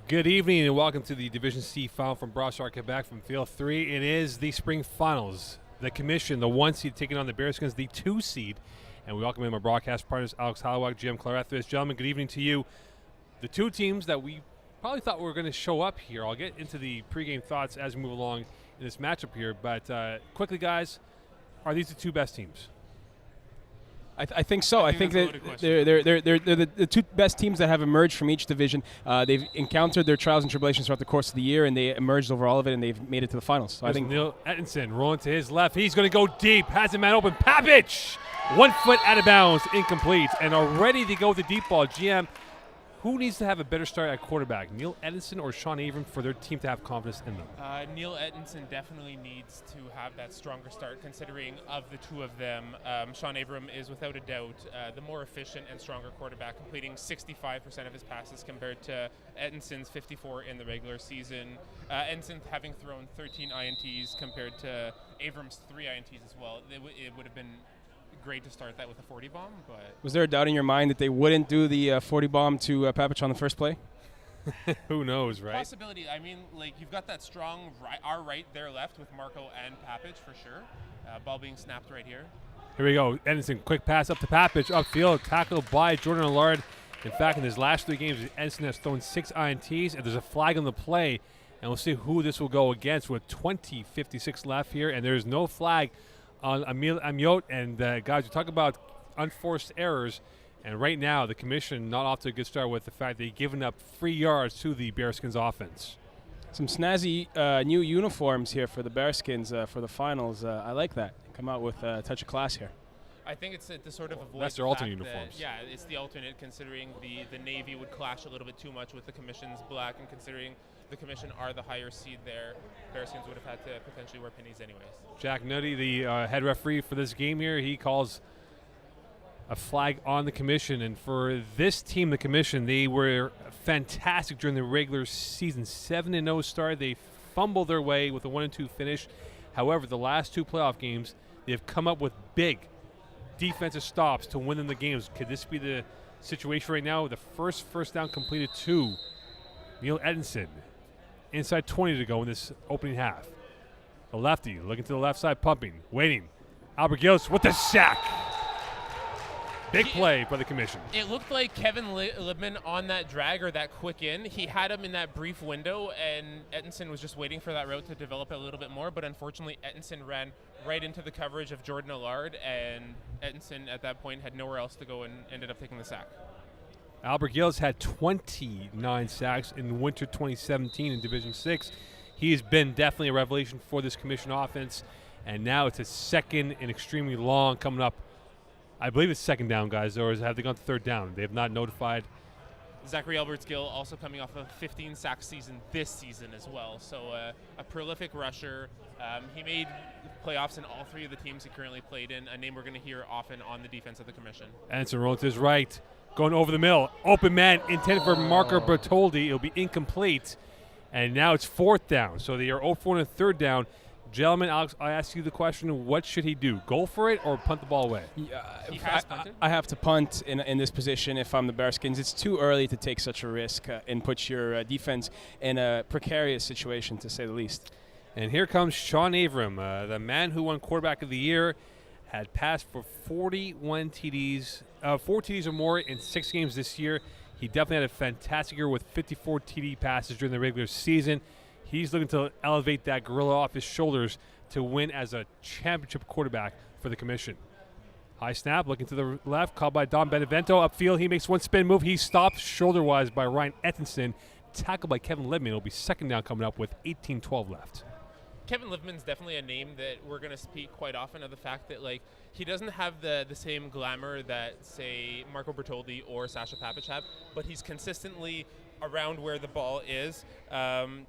Good evening and welcome to the Division C final from Brossard, Quebec from Field 3. It is the spring finals. The commission, the 1 seed, taking on the BearSkins, the 2 seed. And we welcome in my broadcast partners, Alex Halawak, Jim Clarethus. Gentlemen, good evening to you. The two teams that we probably thought were going to show up here. I'll get into the pregame thoughts as we move along in this matchup here. But quickly, guys, are these the two best teams? I think so. I think that they're the two best teams that have emerged from each division. They've encountered their trials and tribulations throughout the course of the year, and they emerged over all of it, and they've made it to the finals. So I think Neil Ettinson rolling to his left. He's going to go deep. Has a man open. Papic! 1 foot out of bounds. Incomplete. And already to go with the deep ball. GM, who needs to have a better start at quarterback? Neil Ettinson or Sean Avram for their team to have confidence in them? Neil Ettinson definitely needs to have that stronger start, considering of the two of them, Sean Avram is without a doubt the more efficient and stronger quarterback, completing 65% of his passes compared to Ettinson's 54 in the regular season. Ettinson having thrown 13 INTs compared to Avram's 3 INTs as well. It would have been great to start that with a 40 bomb, but was there a doubt in your mind that they wouldn't do the 40 bomb to Papic on the first play? Who knows, right? Possibility. I mean, like, you've got that strong our right, their left with Marco and Papic for sure. Ball being snapped right here. Here we go. Ettinson, quick pass up to Papic, upfield, tackled by Jordan Allard. In fact, in his last 3 games, Ettinson has thrown 6 INTs, and there's a flag on the play, and we'll see who this will go against with 20:56 left here, and there's no flag on Emil Amiot. And guys, we talk about unforced errors, and right now the commission not off to a good start with the fact they've given up 3 yards to the BearSkins offense. Some snazzy new uniforms here for the BearSkins for the finals. I like that. Come out with a touch of class here. I think it's to sort of avoid that's their alternate uniforms. Yeah, it's the alternate, considering the Navy would clash a little bit too much with the commission's black, and considering the commission are the higher seed there, BearSkins would have had to potentially wear pennies anyways. Jack Nutty, the head referee for this game here, he calls a flag on the commission. And for this team, the commission, they were fantastic during the regular season. 7-0 start. They fumbled their way with a 1-2 finish. However, the last 2 playoff games, they have come up with big defensive stops to win them the games. Could this be the situation right now? The first down completed to Neil Ettinson. Inside 20 to go in this opening half. The lefty looking to the left side, pumping, waiting. Albert Gillis with the sack. Big play by the commission. It looked like Kevin Libman on that drag or that quick in. He had him in that brief window, and Ettinson was just waiting for that route to develop a little bit more. But unfortunately, Ettinson ran right into the coverage of Jordan Allard, and Ettinson at that point had nowhere else to go and ended up taking the sack. Albert Gillis had 29 sacks in winter 2017 in Division 6. He has been definitely a revelation for this commission offense, and now it's a second and extremely long coming up. I believe it's second down, guys, or have they gone to third down? They have not notified. Zachary Alberts-Gill also coming off a 15-sack season this season as well. So a prolific rusher. He made playoffs in all 3 of the teams he currently played in, a name we're going to hear often on the defense of the commission. Anderson rolling to his right, going over the middle. Open man intended for Marco Bertoldi. It'll be incomplete. And now it's 4th down. So they are 0-4 on a 3rd down. Gentlemen, Alex, I ask you the question, what should he do? Go for it or punt the ball away? He has punted. I have to punt in this position if I'm the BearSkins. It's too early to take such a risk and put your defense in a precarious situation, to say the least. And here comes Sean Avram, the man who won quarterback of the year, had passed for 41 TDs, 4 TDs or more in 6 games this year. He definitely had a fantastic year with 54 TD passes during the regular season. He's looking to elevate that gorilla off his shoulders to win as a championship quarterback for the commission. High snap, looking to the left, called by Don Benevento. Upfield, he makes one spin move. He stopped shoulder-wise by Ryan Ettinson. Tackled by Kevin Libman. It'll be second down coming up with 18-12 left. Kevin Libman's definitely a name that we're going to speak quite often of, the fact that, like, he doesn't have the same glamour that, say, Marco Bertoldi or Sasha Papic have, but he's consistently around where the ball is.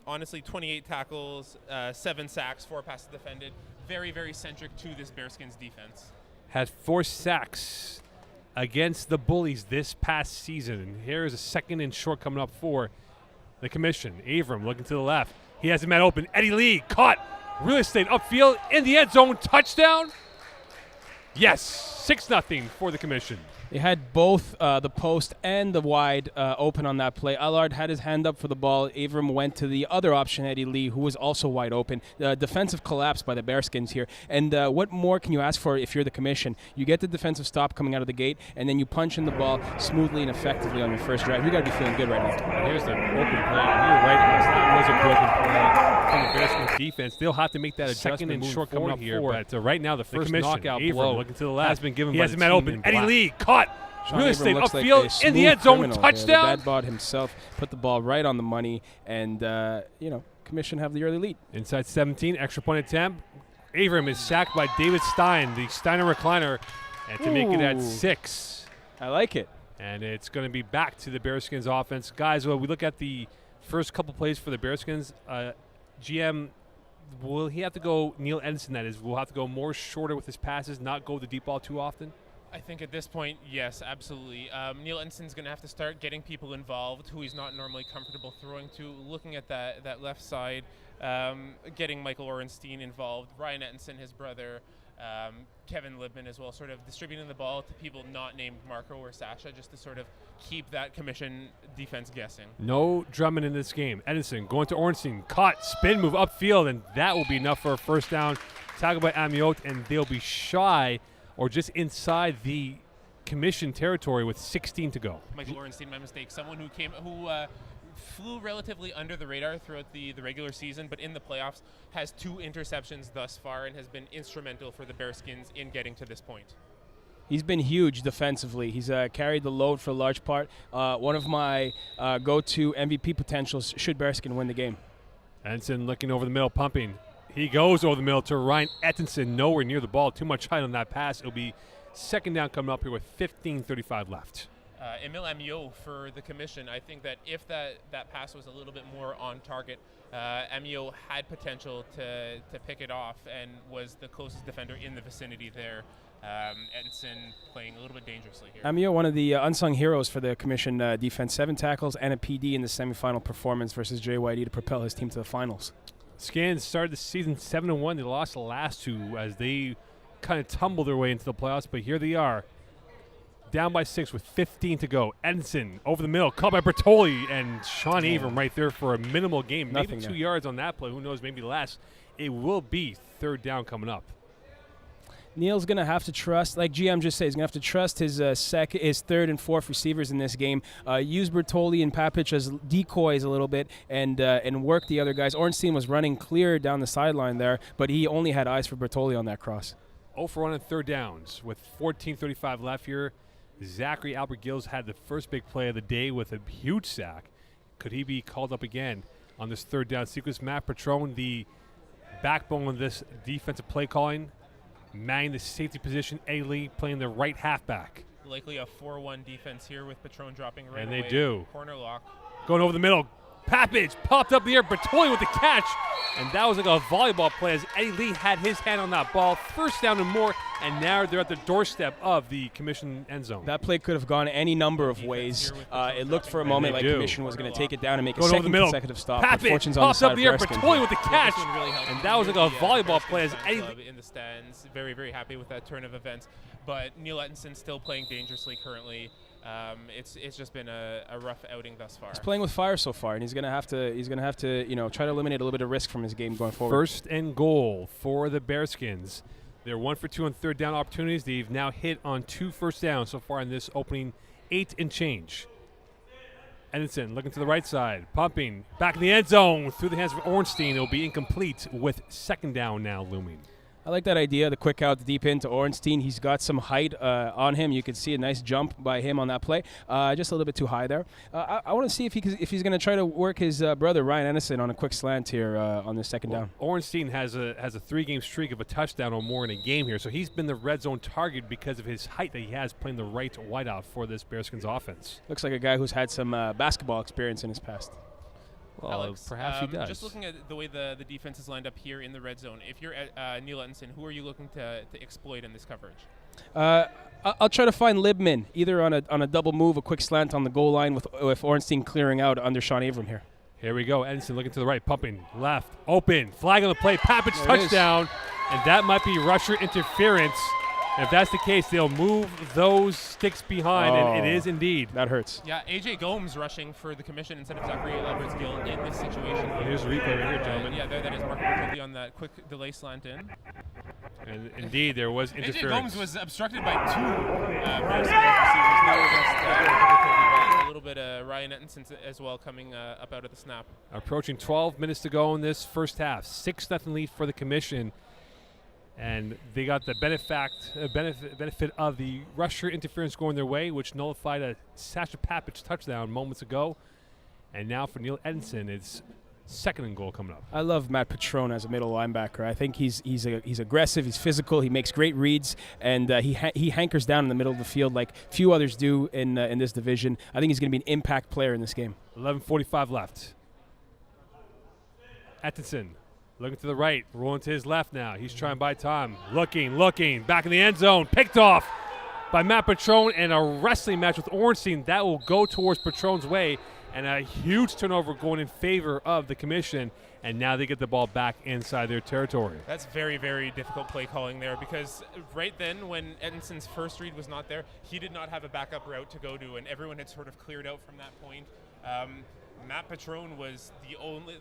Honestly, 28 tackles, 7 sacks, 4 passes defended. Very, very centric to this BearSkins defense. Had 4 sacks against the Bullies this past season. Here is a 2nd and short coming up for the commission. Avram looking to the left. He has a man open. Eddie Lee caught. Real estate upfield in the end zone. Touchdown. Yes, 6-0 for the commission. He had both the post and the wide open on that play. Allard had his hand up for the ball. Avram went to the other option, Eddie Lee, who was also wide open. Defensive collapse by the BearSkins here. And what more can you ask for if you're the commission? You get the defensive stop coming out of the gate, and then you punch in the ball smoothly and effectively on your first drive. You got to be feeling good right now. Here's the open play. You're right. That was a broken play from the BearSkins defense. They'll have to make that adjustment and short coming up here. But right now, the first knockout blow looking to the left has been given by the team open. Eddie Lee caught. Real estate upfield in the end zone, touchdown. The dad bod himself put the ball right on the money, and commission have the early lead. Inside 17, extra point attempt. Avram is sacked by David Stein, the Steiner recliner, and to make it at 6. I like it. And it's going to be back to the BearSkins offense. Guys, when we look at the first couple plays for the BearSkins, GM, will he have to go, Neil Edison that is, will have to go more shorter with his passes, not go the deep ball too often? I think at this point, yes, absolutely. Neil Enson's going to have to start getting people involved who he's not normally comfortable throwing to, looking at that left side, getting Michael Orenstein involved, Ryan Ettenson, his brother, Kevin Libman as well, sort of distributing the ball to people not named Marco or Sasha, just to sort of keep that commission defense guessing. No Drummond in this game. Edison going to Orenstein, caught, spin move upfield, and that will be enough for a first down. Tackled by Amiot, and they'll be shy or just inside the commission territory with 16 to go. Michael Orenstein, my mistake. Someone who flew relatively under the radar throughout the regular season, but in the playoffs has 2 interceptions thus far and has been instrumental for the BearSkins in getting to this point. He's been huge defensively. He's carried the load for a large part. One of my go-to MVP potentials should BearSkin win the game. Edison looking over the middle, pumping. He goes over the middle to Ryan Ettenson, nowhere near the ball. Too much height on that pass. It'll be second down coming up here with 15:35 left. Emile Amiot for the commission. I think that if that pass was a little bit more on target, Amiot had potential to pick it off and was the closest defender in the vicinity there. Edson playing a little bit dangerously here. Amiot, one of the unsung heroes for the commission defense, 7 tackles and a PD in the semifinal performance versus JYD to propel his team to the finals. Skins started the season 7-1. They lost the last 2 as they kind of tumbled their way into the playoffs, but here they are, down by 6 with 15 to go. Edison over the middle, caught by Bertoli, and Sean Avram right there for a minimal gain. Maybe 2 yards on that play. Who knows, maybe less. It will be third down coming up. Neil's going to have to trust, like GM just said, he's going to have to trust his third and fourth receivers in this game. Use Bertoli and Papic as decoys a little bit and work the other guys. Ornstein was running clear down the sideline there, but he only had eyes for Bertoli on that cross. 0 for 1 on third downs with 14:35 left here. Zachary Albert Gills had the first big play of the day with a huge sack. Could he be called up again on this third down sequence? Matt Petrone, the backbone of this defensive play calling, manning the safety position. A-Lee playing the right halfback. Likely a 4-1 defense here with Petrone dropping right away. And they do. Corner lock. Going over the middle. Papic popped up the air. Bertoli with the catch. And that was like a volleyball play as Eddie Lee had his hand on that ball. First down and more. And now they're at the doorstep of the commission end zone. That play could have gone any number of ways. It looked for a moment like commission was going to take it down and make a second consecutive stop. Papic popped up the air. Bertoli with the catch. And that was like a volleyball play as Eddie Lee in the stands. Very, very happy with that turn of events. But Neil Ettenson still playing dangerously currently. It's just been a rough outing thus far. He's playing with fire so far, and he's gonna have to try to eliminate a little bit of risk from his game going forward. First and goal for the BearSkins. They're 1 for 2 on third down opportunities. They've now hit on 2 first downs so far in this opening 8 and change. Edison looking to the right side, pumping back in the end zone through the hands of Ornstein. It'll be incomplete with second down now looming. I like that idea, the quick out, the deep into Ornstein. He's got some height on him. You can see a nice jump by him on that play. Just a little bit too high there. I want to see if he's going to try to work his brother, Ryan Edison, on a quick slant here on the second down. Ornstein has a 3-game streak of a touchdown or more in a game here, so he's been the red zone target because of his height that he has playing the right wideout for this BearSkins offense. Looks like a guy who's had some basketball experience in his past. Well, Alex, perhaps he does. Just looking at the way the defense is lined up here in the red zone, if you're at Neil Ettenson, who are you looking to exploit in this coverage? I'll try to find Libman, either on a double move, a quick slant on the goal line with Ornstein clearing out under Sean Avram here. Here we go. Edison looking to the right, pumping left, open, flag on the play, Papic touchdown, and that might be rusher interference. If that's the case, they'll move those sticks behind, and it is indeed. That hurts. Yeah, AJ Gomes rushing for the commission instead of Zachary Edwards-Gill in this situation. Here's a replay right here, gentlemen. Yeah, there that is. Marco Bertolli on that quick delay slant in. And indeed, there was interference. AJ Gomes was obstructed by two BearSkins receivers. Not just Bertolli, but a little bit of Ryan Ettenson as well coming up out of the snap. Approaching 12 minutes to go in this first half. 6-0 lead for the commission. And they got the benefit of the rusher interference going their way, which nullified a Sasha Papich touchdown moments ago. And now for Neil Edinson, it's second and goal coming up. I love Matt Patrone as a middle linebacker. I think he's aggressive, he's physical, he makes great reads, and he hankers down in the middle of the field like few others do in this division. I think he's going to be an impact player in this game. 11:45 left. Atkinson looking to the right, rolling to his left now. He's trying to buy time. Looking, back in the end zone. Picked off by Matt Patrone, and a wrestling match with Ornstein. That will go towards Patrone's way, and a huge turnover going in favor of the commission, and now they get the ball back inside their territory. That's very, very difficult play calling there, because right then when Edmonson's first read was not there, he did not have a backup route to go to, and everyone had sort of cleared out from that point. Matt Patrone was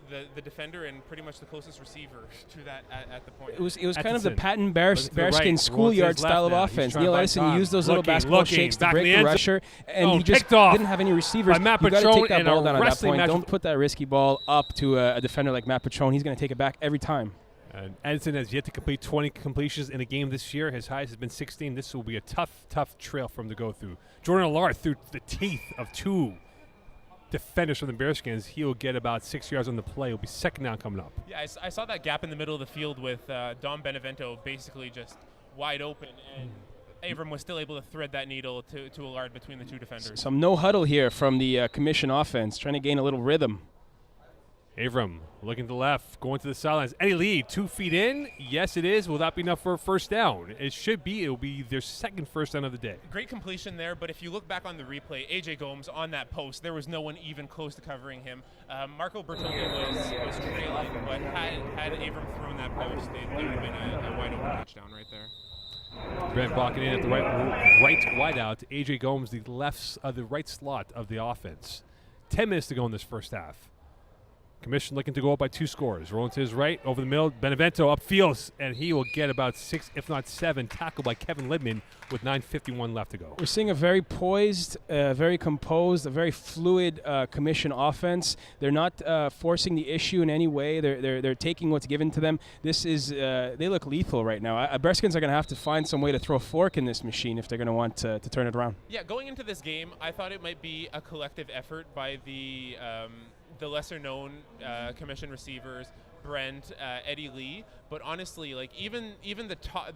the defender and pretty much the closest receiver to that at the point. It was kind of the patent BearSkins schoolyard style of offense. Neil Edison used those little basketball shakes to break the rusher, and he just didn't have any receivers. Matt You got to Patrone take that ball down at that point. Don't with put that risky ball up to a defender like Matt Patrone. He's going to take it back every time. Edison has yet to complete 20 completions in a game this year. His highest has been 16. This will be a tough trail for him to go through. Jordan Allard, through the teeth of two defenders from the BearSkins, he will get about 6 yards on the play. It'll be second down coming up. Yeah, I saw that gap in the middle of the field with Dom Benevento basically just wide open, and Avram was still able to thread that needle to Allard between the two defenders. Some no huddle here from the commission offense, trying to gain a little rhythm. Avram looking to the left, going to the sidelines. Eddie Lee, 2 feet in. Yes, it is. Will that be enough for a first down? It should be. It will be their second first down of the day. Great completion there, but if you look back on the replay, AJ Gomes on that post, there was no one even close to covering him. Marco Bertolli was trailing, but had Avram thrown that post, it would have been a wide open touchdown right there. Brent blocking in at the right wideout. AJ Gomes, the right slot of the offense. 10 minutes to go in this first half. Commission looking to go up by 2 scores. Rolling to his right, over the middle. Benevento upfield, and he will get about 6, if not 7, tackled by Kevin Lidman with 9:51 left to go. We're seeing a very poised, very composed, a very fluid commission offense. They're not forcing the issue in any way. They're taking what's given to them. This is they look lethal right now. BearSkins are going to have to find some way to throw a fork in this machine if they're going to want to turn it around. Yeah, going into this game, I thought it might be a collective effort by the lesser-known commission receivers, Brent, Eddie Lee, but honestly, like even the top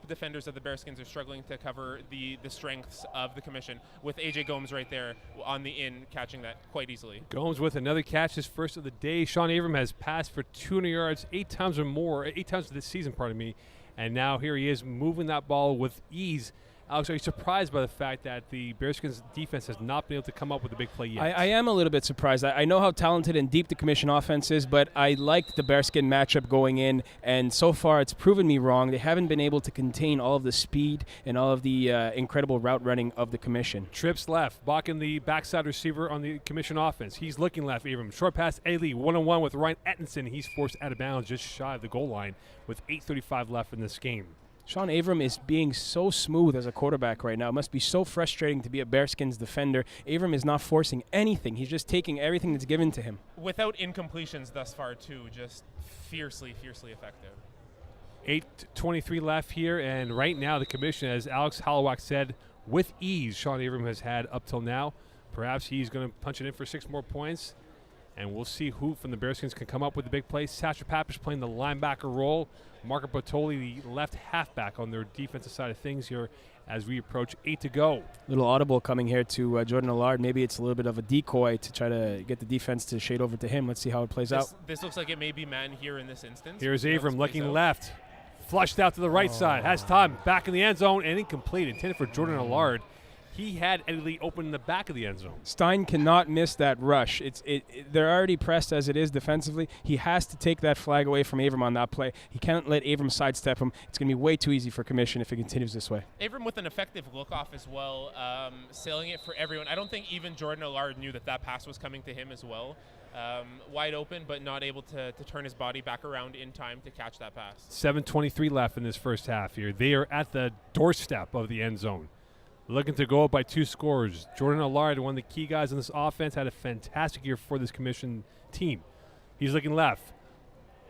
defenders of the BearSkins are struggling to cover the strengths of the commission, with AJ Gomes right there on the in catching that quite easily. Gomes with another catch, his first of the day. Sean Avram has passed for 200 yards 8 times this season, and now here he is moving that ball with ease. Alex, are you surprised by the fact that the BearSkins defense has not been able to come up with a big play yet? I am a little bit surprised. I know how talented and deep the commission offense is, but I liked the BearSkin matchup going in, and so far it's proven me wrong. They haven't been able to contain all of the speed and all of the incredible route running of the commission. Trips left, blocking the backside receiver on the commission offense. He's looking left, Avram. Short pass, A-Lee, one-on-one with Ryan Ettenson. He's forced out of bounds just shy of the goal line with 8:35 left in this game. Sean Avram is being so smooth as a quarterback right now. It must be so frustrating to be a BearSkins defender. Avram is not forcing anything. He's just taking everything that's given to him. Without incompletions thus far, too, just fiercely effective. 8:23 left here, and right now the commission, as Alex Hollowak said, with ease, Sean Avram has had up till now. Perhaps he's going to punch it in for 6 more points, and we'll see who from the BearSkins can come up with the big play. Sasha Papich playing the linebacker role. Marco Bertolli, the left halfback, on their defensive side of things here as we approach 8 to go. Little audible coming here to Jordan Allard. Maybe it's a little bit of a decoy to try to get the defense to shade over to him. Let's see how it plays out. This looks like it may be man here in this instance. Here's Avram looking left. Flushed out to the right side. Has time. Back in the end zone and incomplete. Intended for Jordan Allard. he had Eddie Lee open in the back of the end zone. Stein cannot miss that rush. They're already pressed as it is defensively. He has to take that flag away from Avram on that play. He can't let Avram sidestep him. It's going to be way too easy for Commission if it continues this way. Avram with an effective look-off as well, sailing it for everyone. I don't think even Jordan Allard knew that pass was coming to him as well. Wide open, but not able to turn his body back around in time to catch that pass. 7:23 left in this first half here. They are at the doorstep of the end zone, looking to go up by 2 scores. Jordan Allard, one of the key guys in this offense, had a fantastic year for this Commission team. He's looking left.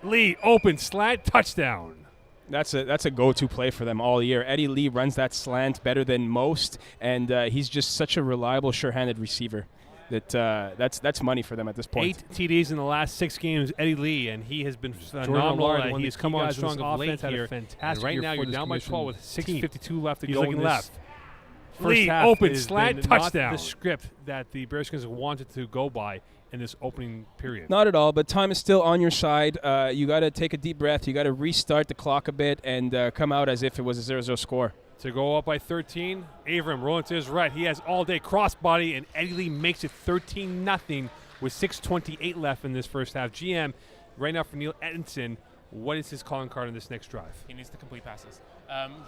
Lee, open, slant, touchdown. That's a go-to play for them all year. Eddie Lee runs that slant better than most, and he's just such a reliable, sure-handed receiver. That's money for them at this point. 8 TDs in the last 6 games, Eddie Lee, and he has been phenomenal. He's come on strong of late had here. a fantastic right year now, for you're down by 12 with 6:52 left to He's go. looking left. Lee, open, slant, touchdown. The The script that the BearSkins wanted to go by in this opening period. Not at all, but time is still on your side. You got to take a deep breath. You got to restart the clock a bit and come out as if it was a 0-0 score. To go up by 13, Avram rolling to his right. He has all-day crossbody, and Eddie Lee makes it 13-0 with 6:28 left in this first half. GM, right now for Neil Edinson, what is his calling card in this next drive? He needs to complete passes.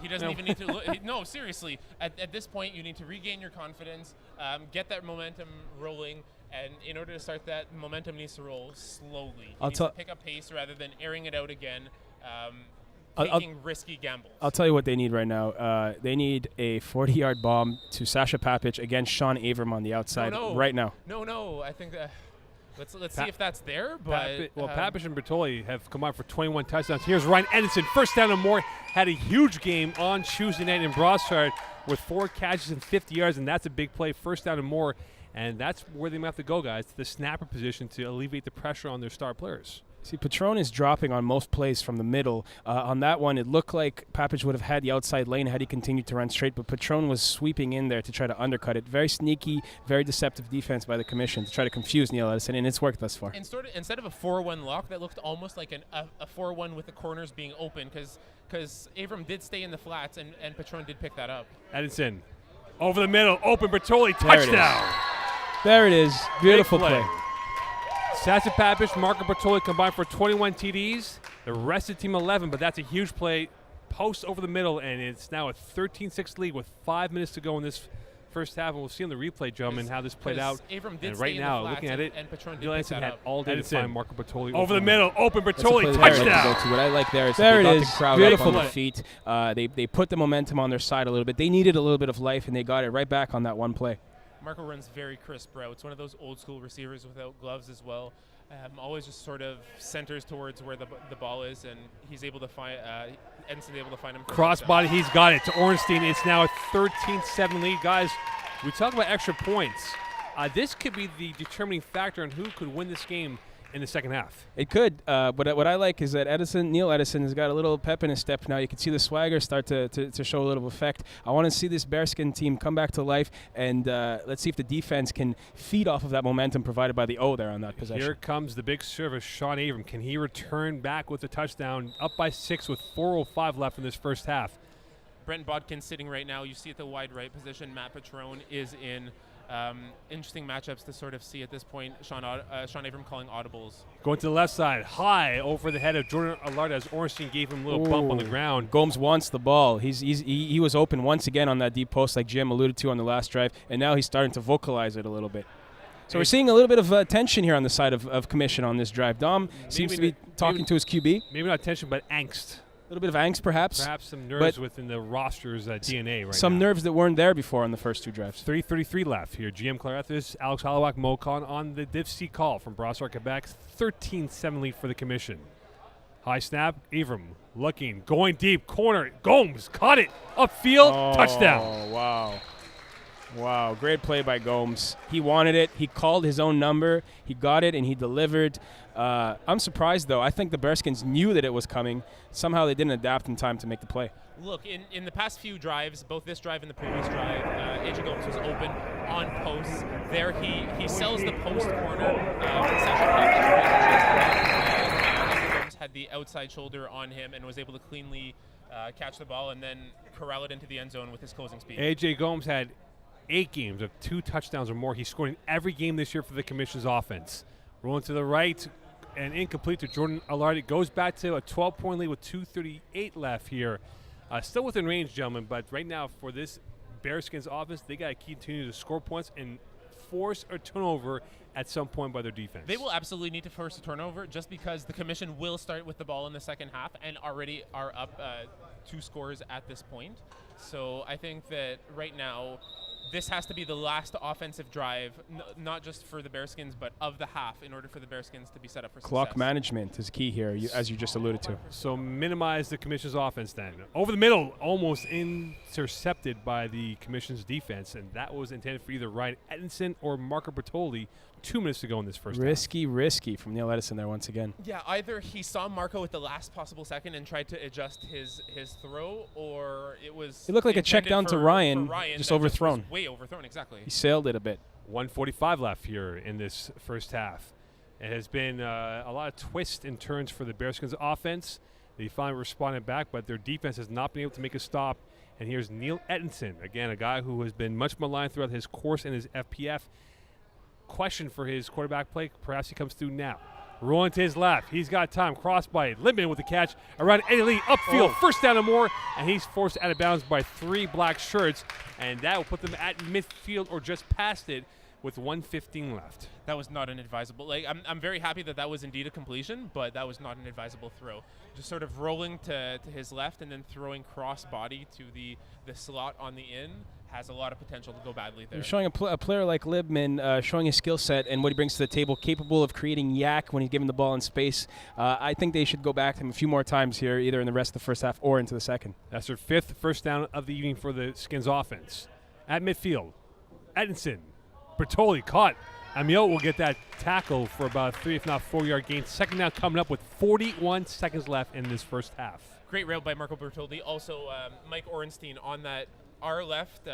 He doesn't even need to look. No, seriously. At this point, you need to regain your confidence, get that momentum rolling, and in order to start that, momentum needs to roll slowly. He needs to pick up pace rather than airing it out again. Taking risky gambles. I'll tell you what they need right now. They need a 40-yard bomb to Sasha Papic against Sean Avram on the outside right now. No. I think let's see if that's there. But Papic and Bertoli have combined for 21 touchdowns. Here's Ryan Edison, first down and more. Had a huge game on Tuesday night in Brossard with 4 catches and 50 yards, and that's a big play. First down and more, and that's where they might have to go, guys, to the snapper position to alleviate the pressure on their star players. See, Patron is dropping on most plays from the middle. On that one, it looked like Papic would have had the outside lane had he continued to run straight, but Patron was sweeping in there to try to undercut it. Very sneaky, very deceptive defense by the Commission to try to confuse Neil Edison, and it's worked thus far. Instead of a 4-1 lock, that looked almost like a 4-1 with the corners being open because Avram did stay in the flats, and Patron did pick that up. Edison, over the middle, open, Bertoli, touchdown. There it is. Beautiful play. Sasha Papic, Marco Bertoli combined for 21 TDs. The rest of the team 11, but that's a huge play. Post over the middle, and it's now a 13-6 lead with 5 minutes to go in this first half. And we'll see on the replay, gentlemen, how this played out. Avram did and right now, looking at it, Neil Edison had all day to find Marco Bertoli. Over the middle, open, Bertoli, touchdown. What I like there is they got the crowd up on their feet. They put the momentum on their side a little bit. They needed a little bit of life, and they got it right back on that one play. Marco runs very crisp routes. One of those old school receivers without gloves as well. Always just sort of centers towards where the ball is, and he's able to find. Edison's able to find him. Crossbody, he's got it to Ornstein. It's now a 13-7 lead, guys. We talk about extra points. This could be the determining factor on who could win this game in the second half. It could, but what I like is that Neil Edison has got a little pep in his step now. You can see the swagger start to show a little effect. I want to see this BearSkin team come back to life, and let's see if the defense can feed off of that momentum provided by the O there on that possession. Here comes the big service, Sean Avram. Can he return back with a touchdown? Up by 6 with 4:05 left in this first half. Brent Bodkin sitting right now. You see at the wide right position, Matt Patron is in. Interesting matchups to sort of see at this point. Sean Avram calling audibles. Going to the left side, high over the head of Jordan Allard as Ornstein gave him a little bump on the ground. Gomes wants the ball. He was open once again on that deep post like Jim alluded to on the last drive, and now he's starting to vocalize it a little bit. So we're seeing a little bit of tension here on the side of Commission on this drive. Dom seems to be talking to his QB. Maybe not tension, but angst. A little bit of angst, perhaps. Perhaps some nerves within the roster's DNA right now. Some nerves that weren't there before on the first 2 drives. 3:33 left here. GM Clarethis, Alex Hollowak, Mocon on the Div C call from Brossard, Quebec. 13-7 lead for the Commission. High snap, Avram looking, going deep, corner, Gomes caught it, upfield, touchdown. Oh, wow, great play by Gomes. He wanted it. He called his own number. He got it, and he delivered. I'm surprised, though. I think the BearSkins knew that it was coming. Somehow they didn't adapt in time to make the play. Look, in the past few drives, both this drive and the previous drive, AJ Gomes was open on posts. There he sells the post corner. Gomes had the outside shoulder on him and was able to cleanly catch the ball and then corral it into the end zone with his closing speed. AJ Gomes had 8 games of 2 touchdowns or more. He's scored in every game this year for the Commission's offense. Rolling to the right and incomplete to Jordan Allard. It goes back to a 12-point lead with 2:38 left here. Still within range, gentlemen, but right now for this BearSkins offense, they got to continue to score points and force a turnover at some point by their defense. They will absolutely need to force a turnover just because the Commission will start with the ball in the second half and already are up 2 scores at this point. So I think that right now this has to be the last offensive drive, not just for the BearSkins, but of the half in order for the BearSkins to be set up for Clock success. management is key here, as you just alluded to. So minimize the Commission's offense then. Over the middle, almost intercepted by the Commission's defense, and that was intended for either Ryan Edinson or Marco Bertoldi 2 minutes to go in this first half. Risky from Neil Edison there once again. Yeah, either he saw Marco at the last possible second and tried to adjust his throw, or it was It looked like a check down to Ryan, just overthrown. Way overthrown, exactly. He sailed it a bit. 1:45 left here in this first half. It has been a lot of twists and turns for the BearSkins offense. They finally responded back, but their defense has not been able to make a stop. And here's Neil Edinson, again, a guy who has been much maligned throughout his course in his FPF. Question for his quarterback play. Perhaps he comes through now. Rolling to his left. He's got time. Cross by Littman with the catch. Around Eddie Lee. Upfield. First down and more. And he's forced out of bounds by 3 black shirts. And that will put them at midfield or just past it with 1:15 left. That was not an advisable. Like I'm very happy that was indeed a completion, but that was not an advisable throw. Just sort of rolling to his left and then throwing cross body to the slot on the in has a lot of potential to go badly there. You're showing a player like Libman showing his skill set and what he brings to the table, capable of creating yak when he's given the ball in space. I think they should go back to him a few more times here, either in the rest of the first half or into the second. That's their 5th first down of the evening for the Skins offense. At midfield, Edinson, Bertoli caught. Amiot will get that tackle for about a 3, if not 4-yard gain. Second down coming up with 41 seconds left in this first half. Great route by Marco Bertoldi. Also, Mike Orenstein on that our left,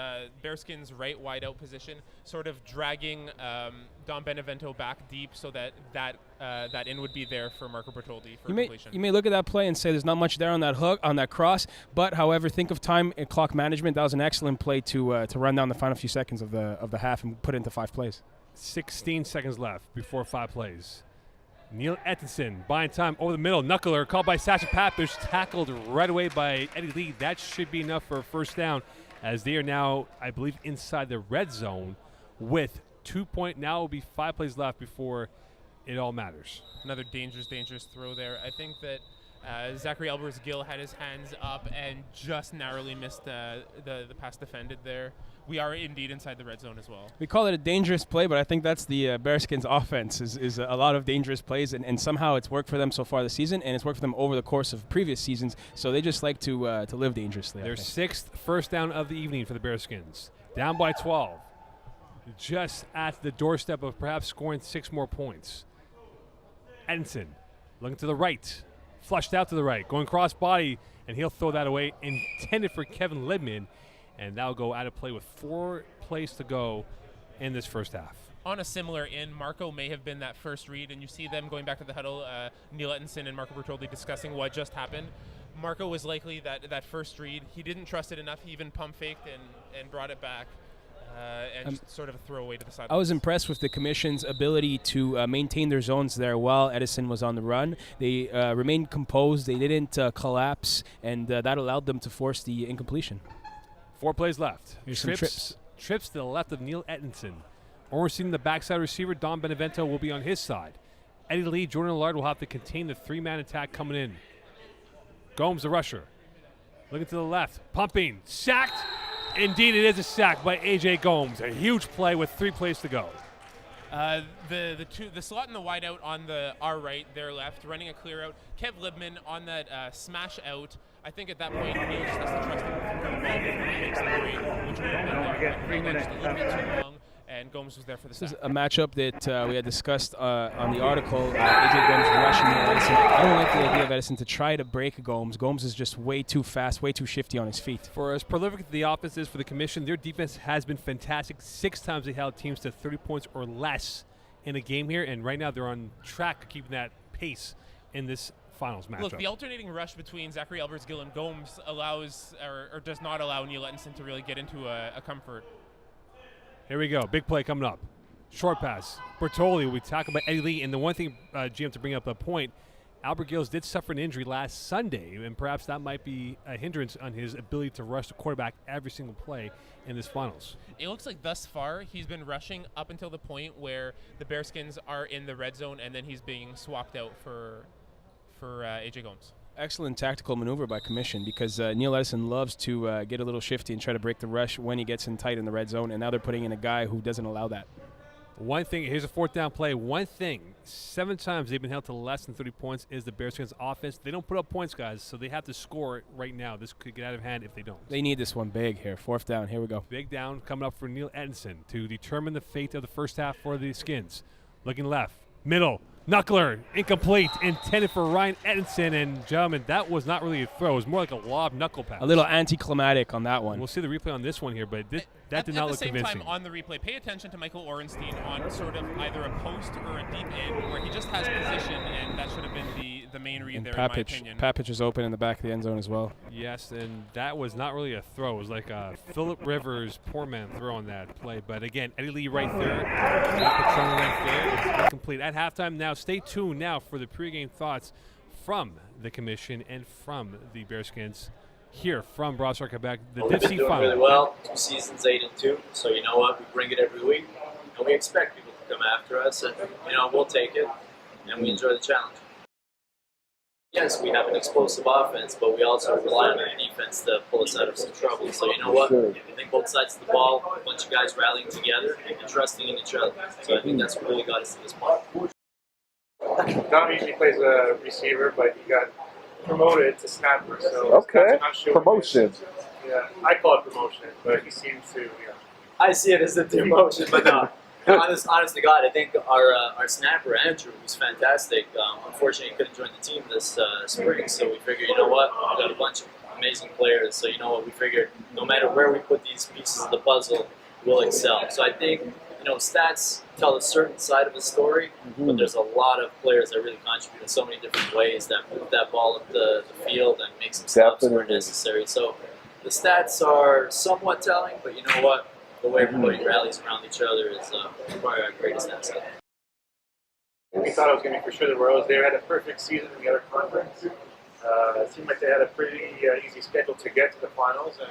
BearSkins right wide out position, sort of dragging Don Benevento back deep so that in would be there for Marco Bertoldi for completion. You may look at that play and say there's not much there on that hook, on that cross, but however, think of time and clock management. That was an excellent play to run down the final few seconds of the half and put it into 5 plays. 16 seconds left before 5 plays. Neil Edinson buying time over the middle. Knuckler called by Sasha Papish, tackled right away by Eddie Lee. That should be enough for a first down, as they are now, I believe, inside the red zone with 2 point. Now it will be 5 plays left before it all matters. Another dangerous throw there. I think that Zachary Albers-Gill had his hands up and just narrowly missed the pass defended there. We are indeed inside the red zone as well. We call it a dangerous play, but I think that's the BearSkins offense is a lot of dangerous plays, and somehow it's worked for them so far this season, and it's worked for them over the course of previous seasons, so they just like to live dangerously. Their 6th first down of the evening for the BearSkins. Down by 12. Just at the doorstep of perhaps scoring 6 more points. Edinson looking to the right. Flushed out to the right. Going cross body, and he'll throw that away. Intended for Kevin Libman. And that'll go out of play with 4 plays to go in this first half. On a similar in, Marco may have been that first read, and you see them going back to the huddle, Neil Edinson and Marco Bertoldi discussing what just happened. Marco was likely that first read. He didn't trust it enough. He even pump faked and brought it back. And just sort of a throwaway to the side. I was impressed with the Commission's ability to maintain their zones there while Edison was on the run. They remained composed. They didn't collapse, and that allowed them to force the incompletion. 4 plays left. Here's some trips. Trips to the left of Neil Edinson. Ornstein, the backside receiver. Don Benevento will be on his side. Eddie Lee, Jordan Allard will have to contain the 3-man attack coming in. Gomes, the rusher. Looking to the left. Pumping. Sacked. Indeed, it is a sack by A.J. Gomes. A huge play with 3 plays to go. The slot and the wide out on our right, their left, running a clear out. Kev Libman on that smash out. I think at that point, Neil just has to trust him to throw the ball before he makes the read, which would have been just a little bit too long, and Gomes was there for the sack. This is a matchup that we had discussed on the article. A.J. Gomes rushing Edison. I don't like the idea of Edison to try to break Gomes. Gomes is just way too fast, way too shifty on his feet. For as prolific as the offense is for the Commission, their defense has been fantastic. 6 times they held teams to 30 points or less in a game here, and right now they're on track to keeping that pace in this finals matchup. Look, the alternating rush between Zachary Albers-Gill and Gomes allows or does not allow Neil Edinson to really get into a comfort. Here we go. Big play coming up. Short pass. Bertoli, we talk about Eddie Lee. And the one thing, GM, to bring up a point, Albert Gills did suffer an injury last Sunday, and perhaps that might be a hindrance on his ability to rush the quarterback every single play in this finals. It looks like thus far he's been rushing up until the point where the BearSkins are in the red zone, and then he's being swapped out for AJ Gomes. Excellent tactical maneuver by Commission, because Neil Edison loves to get a little shifty and try to break the rush when he gets in tight in the red zone, and now they're putting in a guy who doesn't allow that. One thing, here's a 4th down play. One thing, 7 times they've been held to less than 30 points is the BearSkins offense. They don't put up points, guys, so they have to score right now. This could get out of hand if they don't. They need this one big here. 4th down. Here we go. Big down coming up for Neil Edison to determine the fate of the first half for the Skins. Looking left, middle, knuckler, incomplete, intended for Ryan Edison. And, gentlemen, that was not really a throw. It was more like a lob knuckle pass. A little anticlimactic on that one. We'll see the replay on this one here, but that did not look convincing. At the same time, on the replay, pay attention to Michael Orenstein on sort of either a post or a deep end where he just has position, and that should have been the main read there, in my opinion. Papich is open in the back of the end zone as well. Yes, and that was not really a throw. It was like a Phillip Rivers poor man throw on that play. But again, Eddie Lee right there. Patrone right there. It's complete at halftime. Now, stay tuned now for the pregame thoughts from the Commission and from the BearSkins here from Broadstar, Quebec. The We've been doing really well. 2 seasons, 8-2. So you know what? We bring it every week, and we expect people to come after us, and we'll take it, and we enjoy the challenge. Yes, we have an explosive offense, but we also rely on our defense to pull us out of some trouble. So you know what? I think both sides of the ball, a bunch of guys rallying together and trusting in each other. So I think that's what really got us to this point. Dom usually plays a receiver, but he got promoted to snapper. So okay, not sure promotion. Yeah, I call it promotion, but he seems to. I see it as a demotion, but no. Honest to God, I think our snapper Andrew was fantastic. Unfortunately, he couldn't join the team this spring, so we figured, you know what, we got a bunch of amazing players. So you know what, we figured no matter where we put these pieces of the puzzle, we'll excel. So I think stats tell a certain side of the story, but there's a lot of players that really contribute in so many different ways that move that ball up the field and make some stops where necessary. So the stats are somewhat telling, but you know what? The way everybody rallies around each other is probably our greatest asset. We thought it was going to be for sure the Royals. They had a perfect season in the other conference. It seemed like they had a pretty easy schedule to get to the finals, and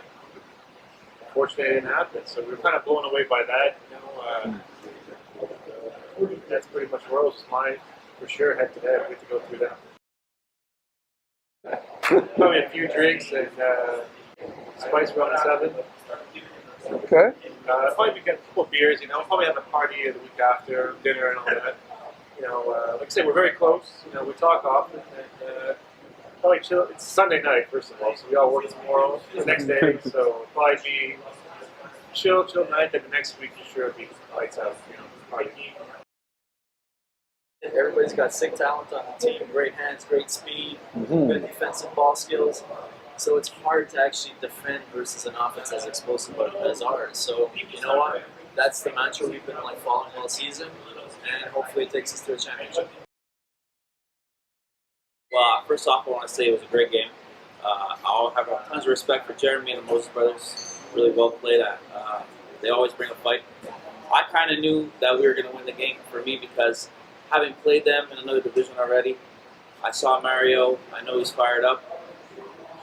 unfortunately it didn't happen. So we were kind of blown away by that. That's pretty much Royals' mind for sure. Head to head, we get to go through that. Probably a few drinks and spice around 7. Okay. Probably we get a couple beers, we'll probably have a party the week after, dinner and all that. Like I say, we're very close. We talk often, and probably chill. It's Sunday night, first of all, so we all work tomorrow, the next day, so it'll probably be chill night, and the next week for sure it'll be lights out, party. Everybody's got sick talent on the team, great hands, great speed, good defensive ball skills. So it's hard to actually defend versus an offense as explosive as ours. So you know what? That's the mantra we've been following all season, and hopefully it takes us to a championship. Well, first off, I want to say it was a great game. I'll have tons of respect for Jeremy and the Moses brothers. Really well played. They always bring a fight. I kind of knew that we were going to win the game for me because having played them in another division already, I saw Mario. I know he's fired up.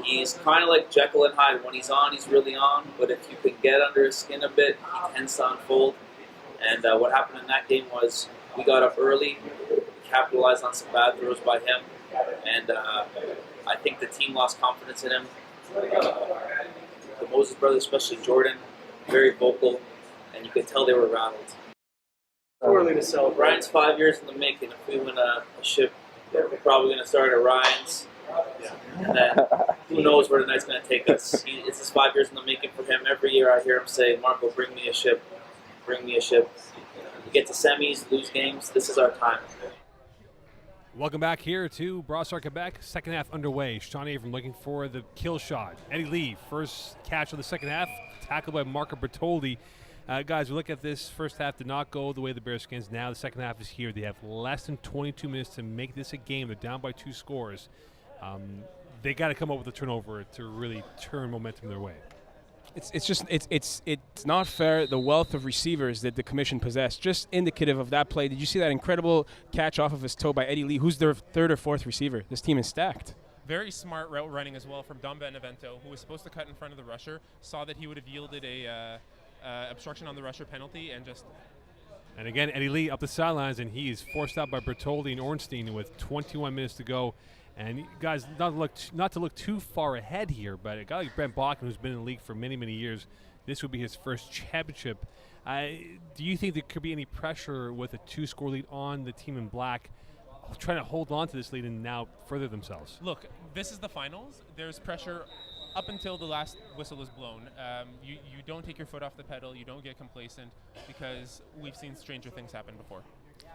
He's kind of like Jekyll and Hyde. When he's on, he's really on. But if you can get under his skin a bit, he tends to unfold. And what happened in that game was we got up early, capitalized on some bad throws by him, and I think the team lost confidence in him. The Moses brothers, especially Jordan, very vocal, and you could tell they were rattled. Too early to celebrate. Ryan's 5 years in the making. If we win a ship, we're probably going to start at Ryan's. And then who knows where the night's going to take us. It's just 5 years in the making for him. Every year I hear him say, Marco, bring me a ship. Bring me a ship. We get to semis, lose games. This is our time. Welcome back here to Broadstar, Quebec. Second half underway. Sean Avram looking for the kill shot. Eddie Lee, first catch of the second half, tackled by Marco Bertoldi. Guys, we look at this first half did not go the way of the BearSkins. Now the second half is here. They have less than 22 minutes to make this a game. They're down by 2 scores. They got to come up with a turnover to really turn momentum their way. It's not fair, the wealth of receivers that the commission possess. Just indicative of that play. Did you see that incredible catch off of his toe by Eddie Lee, who's their third or fourth receiver? This team is stacked. Very smart route running as well from Dom Benevento, who was supposed to cut in front of the rusher, saw that he would have yielded a obstruction on the rusher penalty, and just... And again, Eddie Lee up the sidelines, and he is forced out by Bertoldi and Ornstein with 21 minutes to go. And guys, not to look too far ahead here, but a guy like Brent Bakken, who's been in the league for many, many years, this would be his first championship. Do you think there could be any pressure with a 2-score lead on the team in black, trying to hold on to this lead and now further themselves? Look, this is the finals. There's pressure up until the last whistle is blown. You don't take your foot off the pedal. You don't get complacent, because we've seen stranger things happen before.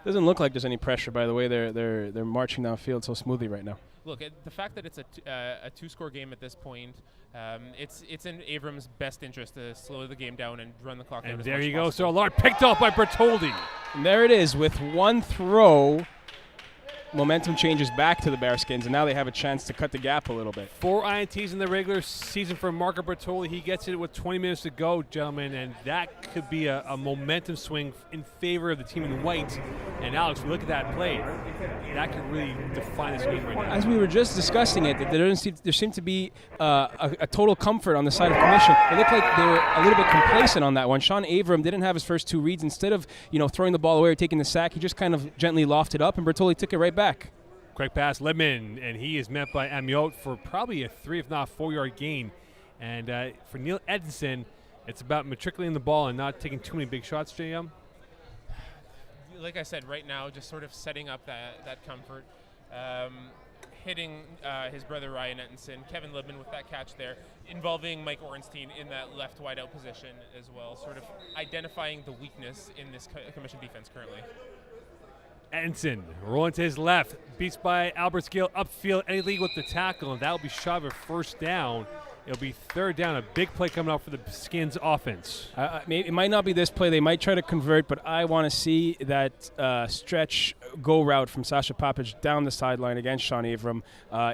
Doesn't look like there's any pressure, by the way. They're marching downfield so smoothly right now. Look, the fact that it's a 2-score game at this point, it's in Avram's best interest to slow the game down and run the clock out. And as there much you as go. possible. So Allard picked off by Bertoldi. And there it is with one throw. Momentum changes back to the BearSkins, and now they have a chance to cut the gap a little bit. 4 INTs in the regular season for Marco Bertoldi. He gets it with 20 minutes to go, gentlemen, and that could be a momentum swing in favor of the team in white. And Alex, we look at that play. That could really define this game right now. As we were just discussing it, there seemed to be a total comfort on the side of commission. It looked like they were a little bit complacent on that one. Sean Avram didn't have his first 2 reads. Instead of throwing the ball away or taking the sack, he just kind of gently lofted up, and Bertoldi took it right back. Quick pass, Libman, and he is met by Amiot for probably a 3, if not 4-yard gain. And for Neil Edinson, it's about matriculating the ball and not taking too many big shots, JM. Like I said, right now, just sort of setting up that comfort, hitting his brother Ryan Edinson, Kevin Libman with that catch there, involving Mike Ornstein in that left wideout position as well, sort of identifying the weakness in this commission defense currently. Edinson rolling to his left, beats by Albert Skill upfield. Eddie Lee with the tackle, and that will be shot of a first down. It'll be 3rd down, a big play coming up for the Skins offense. It might not be this play. They might try to convert, but I want to see that stretch go route from Sasha Papic down the sideline against Sean Avram.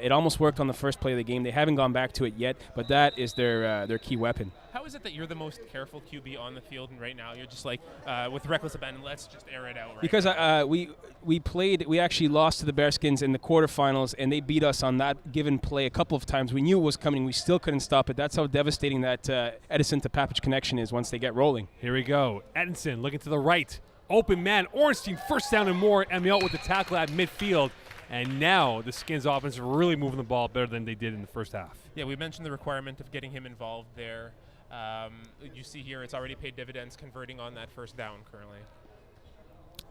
It almost worked on the first play of the game. They haven't gone back to it yet, but that is their key weapon. How is it that you're the most careful QB on the field, and right now you're just like, with reckless abandon, let's just air it out right Because now? we actually lost to the BearSkins in the quarterfinals, and they beat us on that given play a couple of times. We knew it was coming. We still couldn't stop it. That's how devastating that Edison to Papic connection is once they get rolling. Here we go. Edinson looking to the right. Open man. Ornstein, first down and more. Amiot with the tackle at midfield. And now the Skins offense is really moving the ball better than they did in the first half. Yeah, we mentioned the requirement of getting him involved there. You see here it's already paid dividends converting on that first down currently.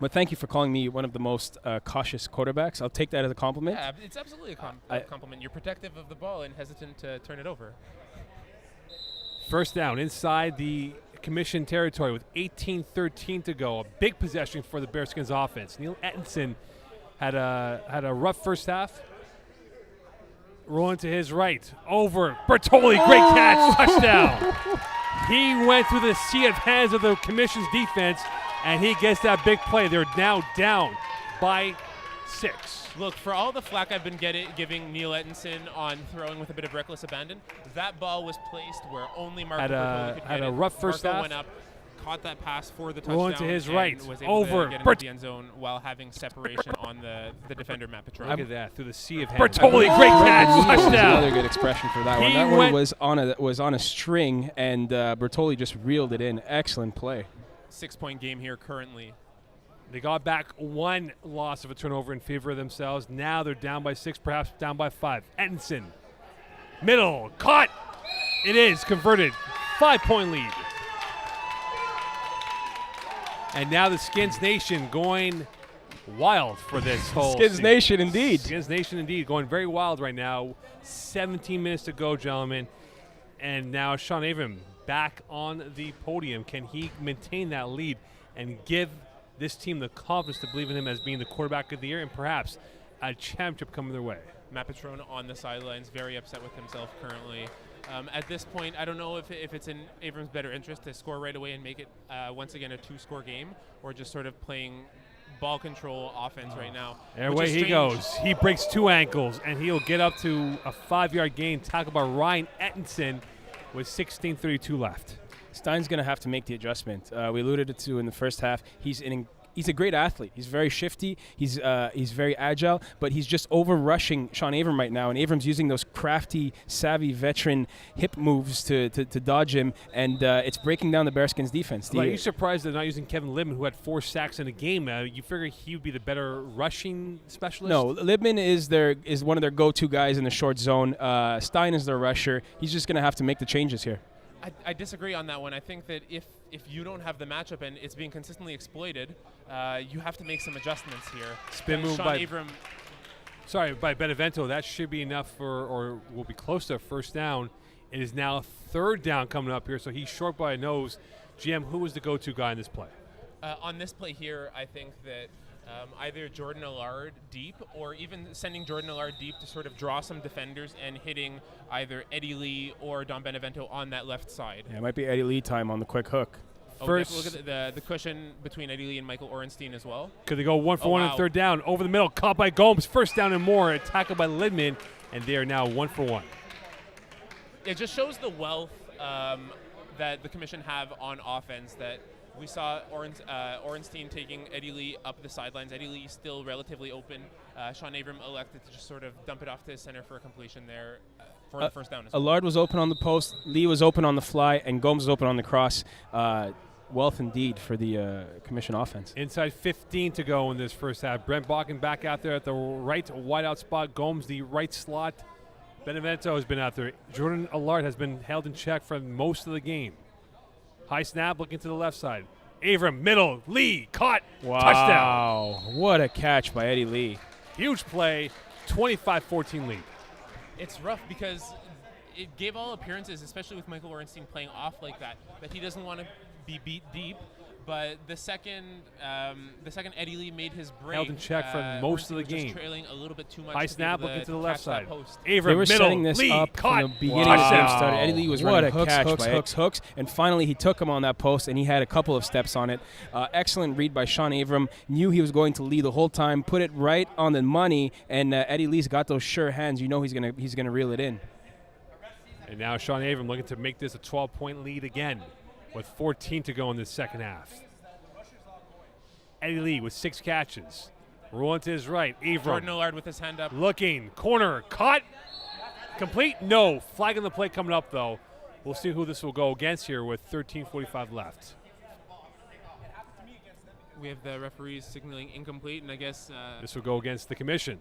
But thank you for calling me one of the most cautious quarterbacks. I'll take that as a compliment. Yeah, it's absolutely a compliment. You're protective of the ball and hesitant to turn it over. First down inside the commission territory with 18-13 to go. A big possession for the BearSkins offense. Neil Edinson had a rough first half. Rolling to his right. Over. Bertoldi, great catch. Touchdown. He went through the sea of hands of the commission's defense, and he gets that big play. They're now down by 6. Look, for all the flack I've been giving Neil Edinson on throwing with a bit of reckless abandon, that ball was placed where only Marco Bertoldi could get it. Had a rough first Marco half. went up, caught that pass for the touchdown. Rolling to his right. Was able Over. to get into the end zone while having separation on the defender, Matt Petrone. Look at that. Through the sea of hands. Bertoldi, Bertoldi, great catch. Another Touchdown. good expression for that one. He That one went- was on a string, and Bertoldi just reeled it in. Excellent play. 6-point game here currently. They got back 1 loss of a turnover in favor of themselves. Now they're down by 6, perhaps down by 5. Edinson. Middle. Caught. It is converted. 5-point lead. And now the Skins Nation going wild for this whole Skins season. Nation, indeed. Skins Nation, indeed. Going very wild right now. 17 minutes to go, gentlemen. And now Sean Avram back on the podium. Can he maintain that lead and give this team the confidence to believe in him as being the quarterback of the year and perhaps a championship coming their way? Matt Petrone on the sidelines, very upset with himself currently. At this point, I don't know if it's in Avram's better interest to score right away and make it once again a 2-score game, or just sort of playing ball control offense right now. There which way is he strange. goes. He breaks 2 ankles, and he'll get up to a 5-yard gain, tackled by Ryan Edinson. with 16:32 left. Stein's going to have to make the adjustment. We alluded to in the first half. He's a great athlete. He's very shifty. He's very agile, but he's just over-rushing Sean Avram right now, and Avram's using those crafty, savvy veteran hip moves to dodge him, and it's breaking down the BearSkins defense. Are you surprised they're not using Kevin Libman, who had 4 sacks in a game? You figure he would be the better rushing specialist? No, Libman is one of their go-to guys in the short zone. Stein is their rusher. He's just going to have to make the changes here. I disagree on that one. I think that if you don't have the matchup and it's being consistently exploited, you have to make some adjustments here. Spin move Sean by Avram. Sorry, by Benevento. That should be enough for, or will be close to a first down. It is now a third down coming up here, so he's short by a nose. GM, who was the go-to guy in this play? On this play here, I think that either Jordan Allard deep or even sending Jordan Allard deep to sort of draw some defenders and hitting either Eddie Lee or Don Benevento on that left side. Yeah, it might be Eddie Lee time on the quick hook. First, look at the cushion between Eddie Lee and Michael Orenstein as well. Could they go 1 for 1 on third down? Over the middle, caught by Gomes. First down and more. Tackled by Lidman, and they are now 1 for 1. It just shows the wealth that the commission have on offense. That we saw Orenstein taking Eddie Lee up the sidelines. Eddie Lee still relatively open. Sean Avram elected to just sort of dump it off to his center for a completion there for the first down. Allard was open on the post, Lee was open on the fly, and Gomes was open on the cross. Wealth indeed for the commission offense. Inside 15 to go in this first half. Brent Bakken back out there at the right wideout spot. Gomes the right slot. Benevento has been out there. Jordan Allard has been held in check for most of the game. High snap, looking to the left side. Avram, middle, Lee, caught, touchdown. Wow, what a catch by Eddie Lee. Huge play, 25-14 lead. It's rough because it gave all appearances, especially with Michael Orenstein playing off like that he doesn't want to be beat deep. But the second Eddie Lee made his break, held in check for most of the was game. just trailing a little bit too much. High snap, looking to the left side. They Avram, were middle, setting this Lee, up caught, from the beginning of the game started. Eddie Lee was running what a catch by hooks, and finally he took him on that post, and he had a couple of steps on it. Excellent read by Sean Avram. Knew he was going to lead the whole time, put it right on the money, and Eddie Lee's got those sure hands. You know he's gonna reel it in. And now Sean Avram looking to make this a 12-point lead again with 14 to go in the second half. Eddie Lee with 6 catches. Rolling to his right. Avram. Jordan Allard with his hand up. Looking. Corner. Caught. Complete? No. Flag on the play coming up, though. We'll see who this will go against here with 13:45 left. We have the referees signaling incomplete, and I guess This will go against the commission.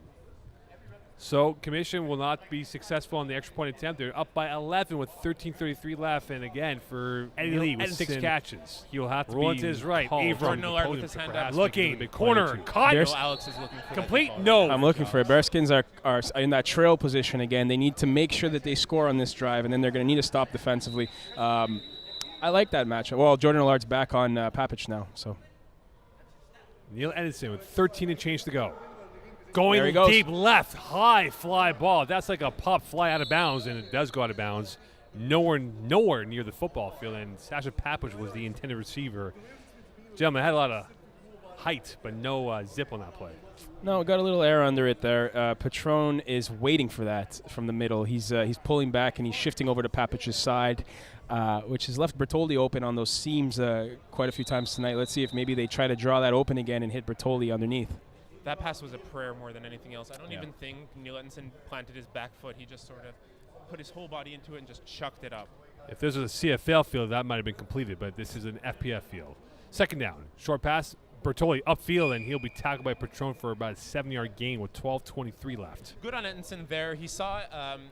So commission will not be successful on the extra point attempt. They're up by 11 with 13:33 left. And again, for Eddie Lee with 6 catches, he'll have to roll be to his right. Jordan Avram Allard with his hand up. looking. Corner. Caught. No, Alex is looking for Complete? that No. I'm looking for it. BearSkins are in that trail position again. They need to make sure that they score on this drive, and then they're going to need to stop defensively. I like that matchup. Well, Jordan Allard's back on Papich now. So Neil Edison with 13 and change to go. Going There he goes. deep left, high fly ball. That's like a pop fly out of bounds, and it does go out of bounds. Nowhere near the football field, and Sasha Papich was the intended receiver. Gentlemen, had a lot of height, but no zip on that play. no, got a little air under it there. Patron is waiting for that from the middle. He's pulling back and he's shifting over to Papich's side, which has left Bertoldi open on those seams quite a few times tonight. Let's see if maybe they try to draw that open again and hit Bertoldi underneath. That pass was a prayer more than anything else. I don't even think Neil Edison planted his back foot. He just sort of put his whole body into it and just chucked it up. If this was a CFL field, that might have been completed, but this is an FPF field. Second down, short pass, Bertolli upfield, and he'll be tackled by Patron for about a 7-yard gain with 12:23 left. Good on Edison there. He saw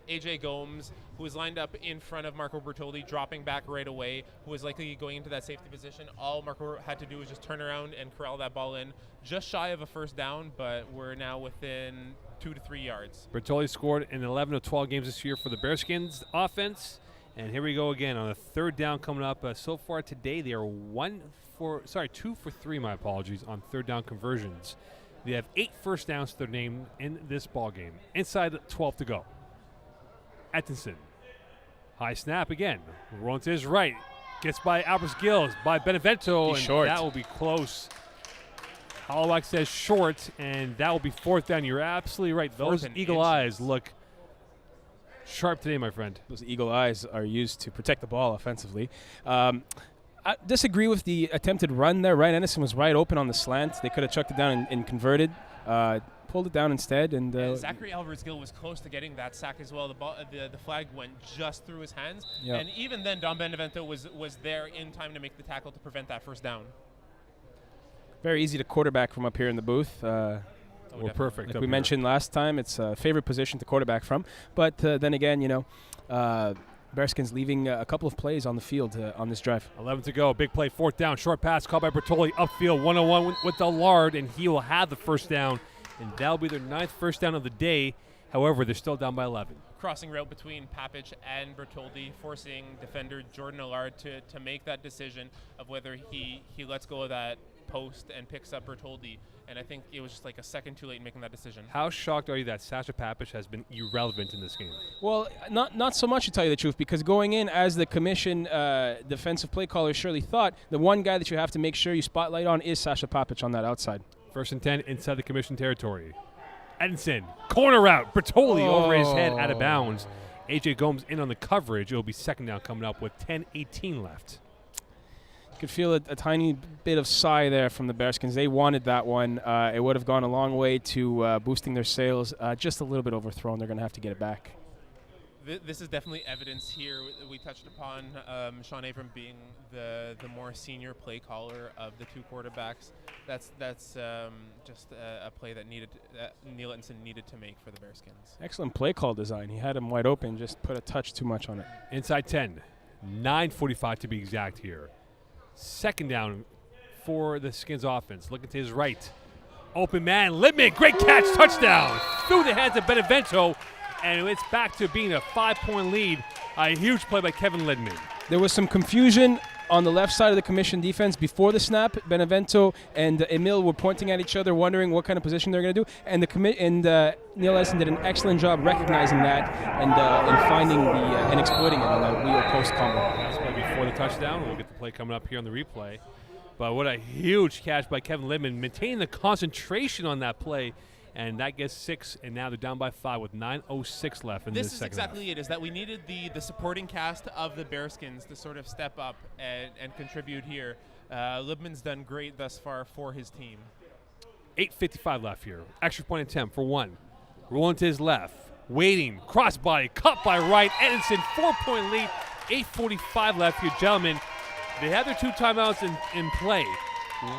AJ Gomes, who was lined up in front of Marco Bertoldi, dropping back right away, who was likely going into that safety position. All Marco had to do was just turn around and corral that ball in. Just shy of a first down, but we're now within 2 to 3 yards. Bertolli scored in 11 of 12 games this year for the BearSkins offense. And here we go again on a third down coming up. So far today, they are 2 for 3, my apologies, on third down conversions. They have 8 first downs to their name in this ball game. Inside 12 to go. Atkinson. High snap again. Rolling to his right. Gets by Albert Gills, by Benevento, and short. that will be close. Holloway says short, and that will be fourth down. You're absolutely right. Those and eagle inches. eyes look Sharp today, my friend. Those eagle eyes are used to protect the ball offensively. I disagree with the attempted run there. Ryan Edison was wide open on the slant. They could have chucked it down and converted. Pulled it down instead. And Zachary Alvarez-Gill was close to getting that sack as well. The flag went just through his hands. Yeah. And even then, Don Benevento was there in time to make the tackle to prevent that first down. Very easy to quarterback from up here in the booth. We're perfect. Like we mentioned last time, it's a favorite position to quarterback from. But then again, BearSkins leaving a couple of plays on the field on this drive. 11 to go. Big play, 4th down. Short pass caught by Bertoli upfield, 1-on-1 with Dillard, and he will have the first down. And that'll be their 9th first down of the day. However, they're still down by 11. Crossing route between Papich and Bertoldi, forcing defender Jordan Allard to make that decision of whether he lets go of that post and picks up Bertoldi. And I think it was just like a second too late in making that decision. How shocked are you that Sasha Papich has been irrelevant in this game? Well, not so much, to tell you the truth, because going in as the commission defensive play caller surely thought, the one guy that you have to make sure you spotlight on is Sasha Papich on that outside. 1st and 10 inside the commission territory. Edinson, corner route. Bertoli over his head, out of bounds. A.J. Gomes in on the coverage. It'll be 2nd down coming up with 10:18 left. You could feel a tiny bit of sigh there from the BearSkins. They wanted that one. It would have gone a long way to boosting their sales. Just a little bit overthrown. They're going to have to get it back. This is definitely evidence here. We touched upon Sean Avram being the more senior play caller of the two quarterbacks. That's just a play that Neil Ettenson needed to make for the BearSkins. Excellent play call design. He had him wide open, just put a touch too much on it. Inside 10, 9:45 to be exact here. 2nd down for the Skins offense. Looking to his right. Open man, Littman, great catch, touchdown. Through the hands of Benevento, and it's back to being a 5-point lead. A huge play by Kevin Littman. There was some confusion on the left side of the commission defense before the snap. Benevento and Emil were pointing at each other, wondering what kind of position they're going to do. And Neil Edison did an excellent job recognizing that and finding and exploiting it on that wheel post combo. That's play before the touchdown. We'll get the play coming up here on the replay. But what a huge catch by Kevin Littman, maintaining the concentration on that play. And that gets 6, and now they're down by 5 with 9:06 left in this second half. This is exactly it, is that we needed the supporting cast of the BearSkins to sort of step up and contribute here. Littman's done great thus far for his team. 8:55 left here. Extra point attempt for 1. Rolling to his left. Waiting. Crossbody. Cut by right. Edison, 4-point lead. 8:45 left here, gentlemen. They have their 2 timeouts in play.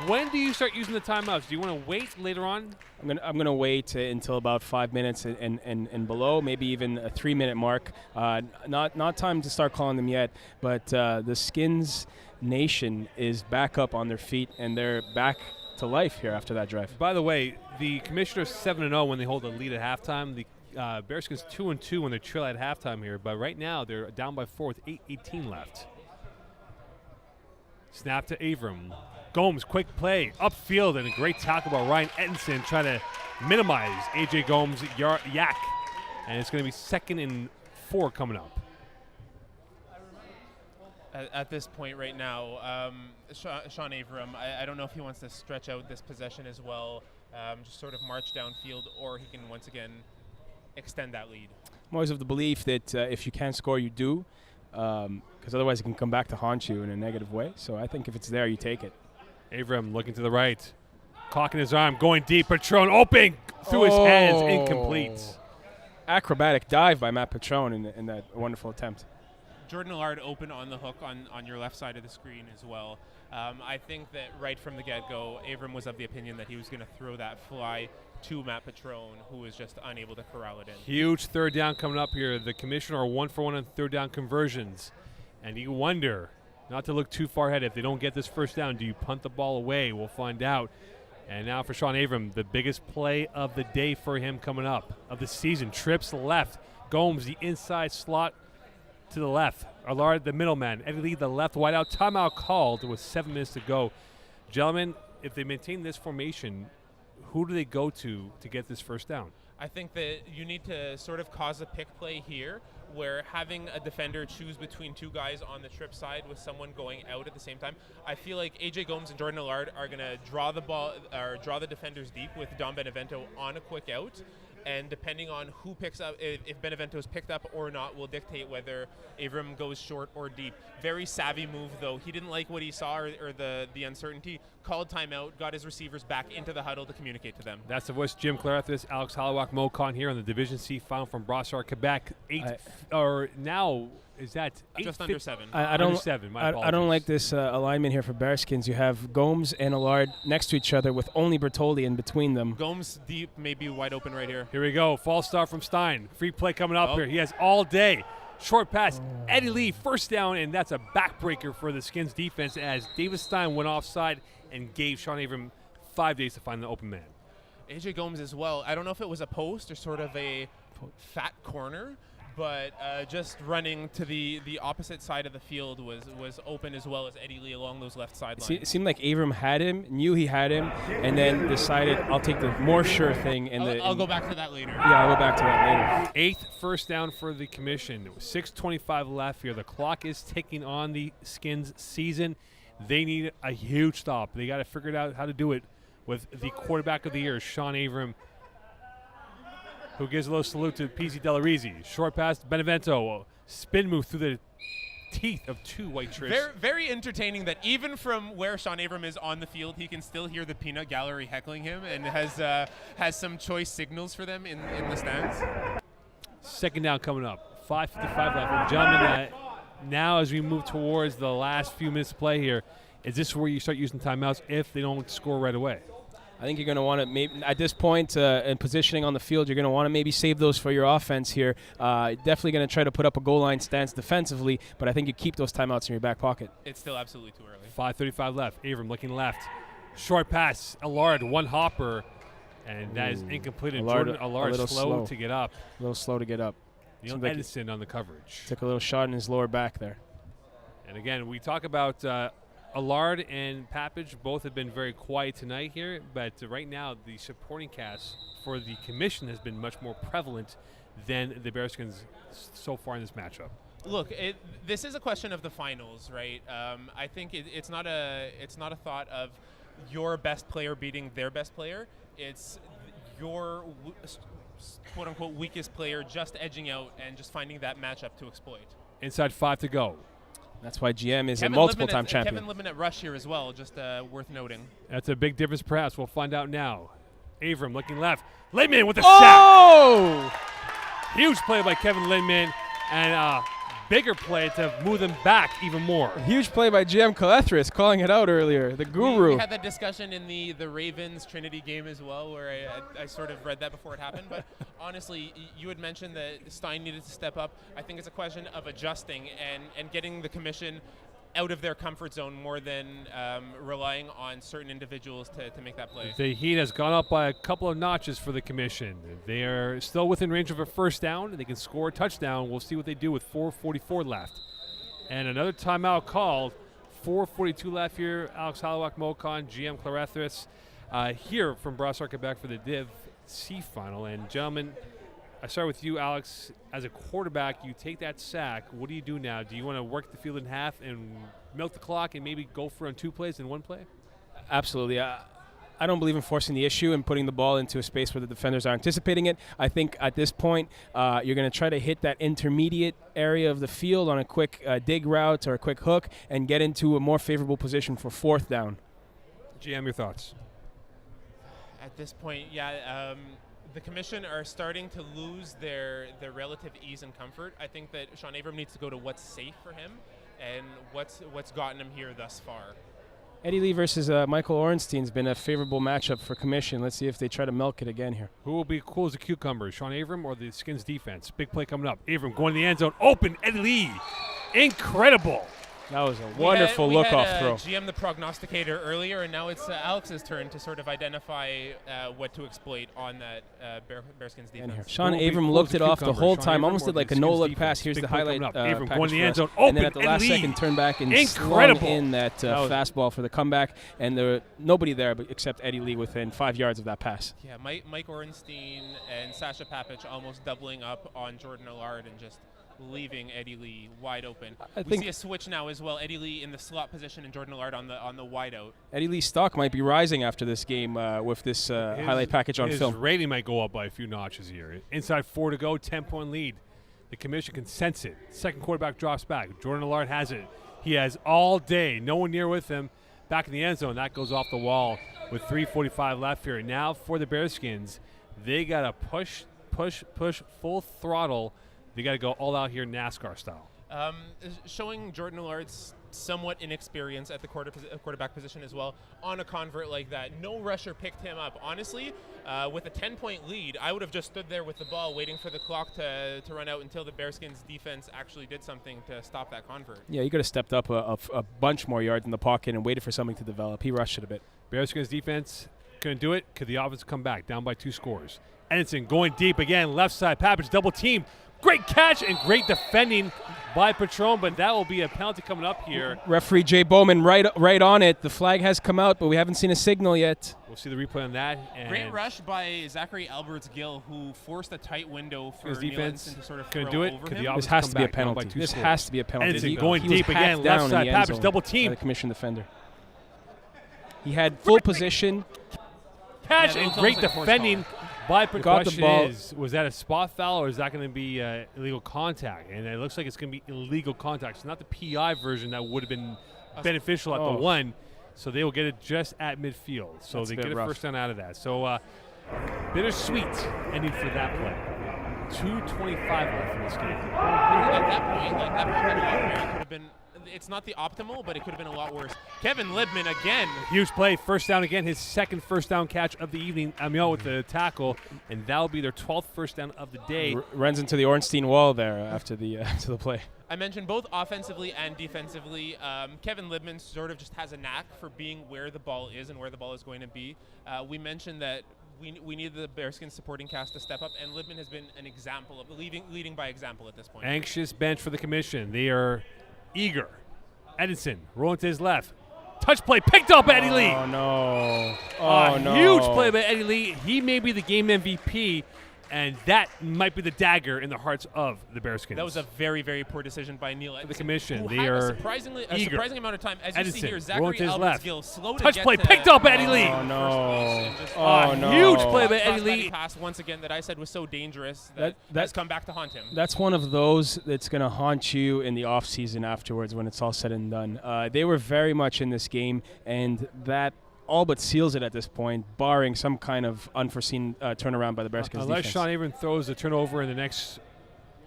When do you start using the timeouts? Do you want to wait later on? I'm gonna wait until about 5 minutes and below, maybe even a 3-minute mark. Not time to start calling them yet, but the Skins Nation is back up on their feet, and they're back to life here after that drive. By the way, the Commissioners 7-0 when they hold a lead at halftime. The BearSkins 2-2 when they trail at halftime here, but right now they're down by 4 with 8:18 left. Snap to Avram. Gomes, quick play, upfield, and a great tackle by Ryan Ettenson trying to minimize A.J. Gomes' yak. And it's going to be 2nd and 4 coming up. At this point right now, Sean Avram, I don't know if he wants to stretch out this possession as well, just sort of march downfield, or he can once again extend that lead. I'm always of the belief that if you can't score, you do, because otherwise it can come back to haunt you in a negative way. So I think if it's there, you take it. Avram looking to the right. Cocking his arm, going deep. Patron open through his hands, incomplete. Acrobatic dive by Matt Patron in that wonderful attempt. Jordan Allard open on the hook on your left side of the screen as well. I think that right from the get-go, Avram was of the opinion that he was going to throw that fly to Matt Patron, who was just unable to corral it in. Huge 3rd down coming up here. The Commissioner are 1 for 1 on 3rd down conversions. And you wonder, not to look too far ahead, if they don't get this first down, do you punt the ball away? We'll find out. And now for Sean Avram, the biggest play of the day for him coming up, of the season. Trips left. Gomes, the inside slot to the left. Allard, the middleman. Eddie Lee, the left wideout. Timeout called with 7 minutes to go. Gentlemen, if they maintain this formation, who do they go to get this first down? I think that you need to sort of cause a pick play here, where having a defender choose between 2 guys on the trip side with someone going out at the same time. I feel like A.J. Gomes and Jordan Allard are going to draw the ball or draw the defenders deep with Don Benevento on a quick out, and depending on who picks up, if Benevento's picked up or not, will dictate whether Avram goes short or deep. Very savvy move, though. He didn't like what he saw or the uncertainty, called timeout, got his receivers back into the huddle to communicate to them. That's the voice Jim Clarethis, Alex Hollowak, Mo Khan here on the Division C final from Brossard, Quebec. Is that just under 7? I don't. Under 7. My I apologies. don't like this alignment here for BearSkins. You have Gomes and Allard next to each other with only Bertolli in between them. Gomes deep, maybe wide open right here. Here we go. False start from Stein. Free play coming up here. He has all day. Short pass. Eddie Lee, first down, and that's a backbreaker for the Skins defense as Davis Stein went offside and gave Sean Avram 5 days to find the open man. AJ Gomes as well. I don't know if it was a post or sort of a fat corner, but just running to the opposite side of the field was open as well as Eddie Lee along those left sidelines. It seemed like Avram had him, knew he had him, and then decided I'll take the more sure thing. I'll go back to that later. Yeah, I'll go back to that later. 8th first down for the commission. 6:25 left here. The clock is ticking on the Skins season. They need a huge stop. They got to figure out how to do it with the quarterback of the year, Sean Avram, who gives a little salute to PZ Delarizzi. Short pass to Benevento. Spin move through the teeth of 2 white tricks. Very, very entertaining that even from where Sean Avram is on the field, he can still hear the peanut gallery heckling him and has some choice signals for them in the stands. Second down coming up. 5:55 left. And gentlemen, now as we move towards the last few minutes of play here, is this where you start using timeouts if they don't score right away? I think you're going to want to maybe at this point in positioning on the field, you're going to want to maybe save those for your offense here. Definitely going to try to put up a goal line stance defensively, but I think you keep those timeouts in your back pocket. It's still absolutely too early. 5:35 left. Avram looking left. Short pass. Allard, one hopper, and that is incomplete. And Jordan Allard slow to get up. A little slow to get up. Neil Edison on the coverage. Took a little shot in his lower back there. And again, we talk about Allard and Papage both have been very quiet tonight here, but right now the supporting cast for the commission has been much more prevalent than the BearSkins so far in this matchup. Look, this is a question of the finals, right? I think it's not a thought of your best player beating their best player. It's your quote-unquote weakest player just edging out and just finding that matchup to exploit. Inside 5 to go. That's why GM is a multiple-time champion. Kevin Libman at rush here as well, just worth noting. That's a big difference, perhaps. We'll find out now. Avram looking left. Lindman with a sack. Huge play by Kevin Lindman, and a bigger play to move them back even more. A huge play by GM Kalethris, calling it out earlier, the guru. We had that discussion in the Ravens Trinity game as well, where I sort of read that before it happened. But honestly, you had mentioned that Stein needed to step up. I think it's a question of adjusting and getting the commission out of their comfort zone more than relying on certain individuals to make that play. The heat has gone up by a couple of notches for the commission. They are still within range of a first down. They can score a touchdown. We'll see what they do with 4:44 left. And another timeout called. 4:42 left here. Alex Hollowak, Mocon, GM Clarethris here from Brossard, Quebec for the Div C final. And gentlemen, I start with you, Alex. As a quarterback, you take that sack. What do you do now? Do you want to work the field in half and milk the clock and maybe go for on 2 plays in 1 play? Absolutely. I don't believe in forcing the issue and putting the ball into a space where the defenders are anticipating it. I think at this point, you're going to try to hit that intermediate area of the field on a quick dig route or a quick hook and get into a more favorable position for 4th down. GM, your thoughts? At this point, the commission are starting to lose their relative ease and comfort. I think that Sean Avram needs to go to what's safe for him and what's gotten him here thus far. Eddie Lee versus Michael Ornstein's been a favorable matchup for commission. Let's see if they try to milk it again here. Who will be cool as a cucumber, Sean Avram or the Skins defense? Big play coming up. Avram going to the end zone. Open, Eddie Lee. Incredible. That was a wonderful look-off throw. GM the prognosticator earlier, and now it's Alex's turn to sort of identify what to exploit on that BearSkins defense. Sean Avram looked it off the whole time, almost did like a no-look pass. Here's the highlight Avram package going to the end zone. And then at the last second, turned back and slung in that fastball for the comeback. And there was nobody there except Eddie Lee within 5 yards of that pass. Yeah, Mike Ornstein and Sasha Papich almost doubling up on Jordan Allard and just leaving Eddie Lee wide open. I We think see a switch now as well. Eddie Lee in the slot position and Jordan Allard on the wide out. Eddie Lee's stock might be rising after this game with this highlight package on his film. rating might go up by a few notches here. Inside 4 to go, 10-point lead. The commission can sense it. Second quarterback drops back. Jordan Allard has it. He has all day. No one near with him. Back in the end zone. That goes off the wall with 3:45 left here. Now for the BearSkins, they got to push full throttle. They got to go all out here NASCAR style. Showing Jordan Allard's somewhat inexperience at the quarterback position as well on a convert like that. No rusher picked him up. Honestly, with a 10-point lead, I would have just stood there with the ball waiting for the clock to run out until the BearSkins defense actually did something to stop that convert. Yeah, you could have stepped up a bunch more yards in the pocket and waited for something to develop. He rushed it a bit. BearSkins defense couldn't do it. Could the offense come back down by 2 scores? Edison going deep again, left side. Papich double team. Great catch and great defending by Patron, but that will be a penalty coming up here. Referee Jay Bowman right on it. The flag has come out, but we haven't seen a signal yet. We'll see the replay on that. Great rush by Zachary Alberts-Gill, who forced a tight window for his defense to sort of couldn't throw do it. over Could him. the This offense has come to be a back down by penalty. 2 This scores? has to be a penalty. Edison He going was deep hacked again, down left in side. the end Papich zone double by team. the commission defender. He had full position. Catch Yeah, and those great like horse defending by Patron. Got the Question ball. is, was that a spot foul or is that going to be illegal contact? And it looks like it's going to be illegal contact. It's not the PI version that would have been beneficial at the 1. So they will get it just at midfield. So That's they a bit get a rough. first down out of that. So bittersweet ending for that play. 2:25 left in this game. At that point, it could have been. It's not the optimal, but it could have been a lot worse. Kevin Libman again. Huge play, first down again, his second first down catch of the evening. Amiot with the tackle, and that'll be their 12th first down of the day. Runs into the Ornstein wall there after the play. I mentioned both offensively and defensively. Kevin Libman sort of just has a knack for being where the ball is and where the ball is going to be. We mentioned that we need the BearSkins supporting cast to step up, and Libman has been an example of leading by example at this point. Anxious bench for the commission. They are eager. Edison rolling to his left. Touch play picked up by Eddie Lee. Oh, no. Oh, no. Huge play by Eddie Lee. He may be the game MVP, and that might be the dagger in the hearts of the BearSkins. That was a very, very poor decision by Neil Edison. The commission, who they had are a surprising amount of time. As you Edison see here, rolling Zachary to his left. Alberts-Gill slow to Touch get play to picked up by Eddie Lee. Oh, no. Oh, no. Huge play by Eddie Crossbody Lee. pass once again that I said was so dangerous That has come back to haunt him. That's one of those that's going to haunt you in the off season afterwards when it's all said and done. They were very much in this game, and that all but seals it at this point, barring some kind of unforeseen turnaround by the BearSkins Unless defense. Sean Abram throws a turnover in the next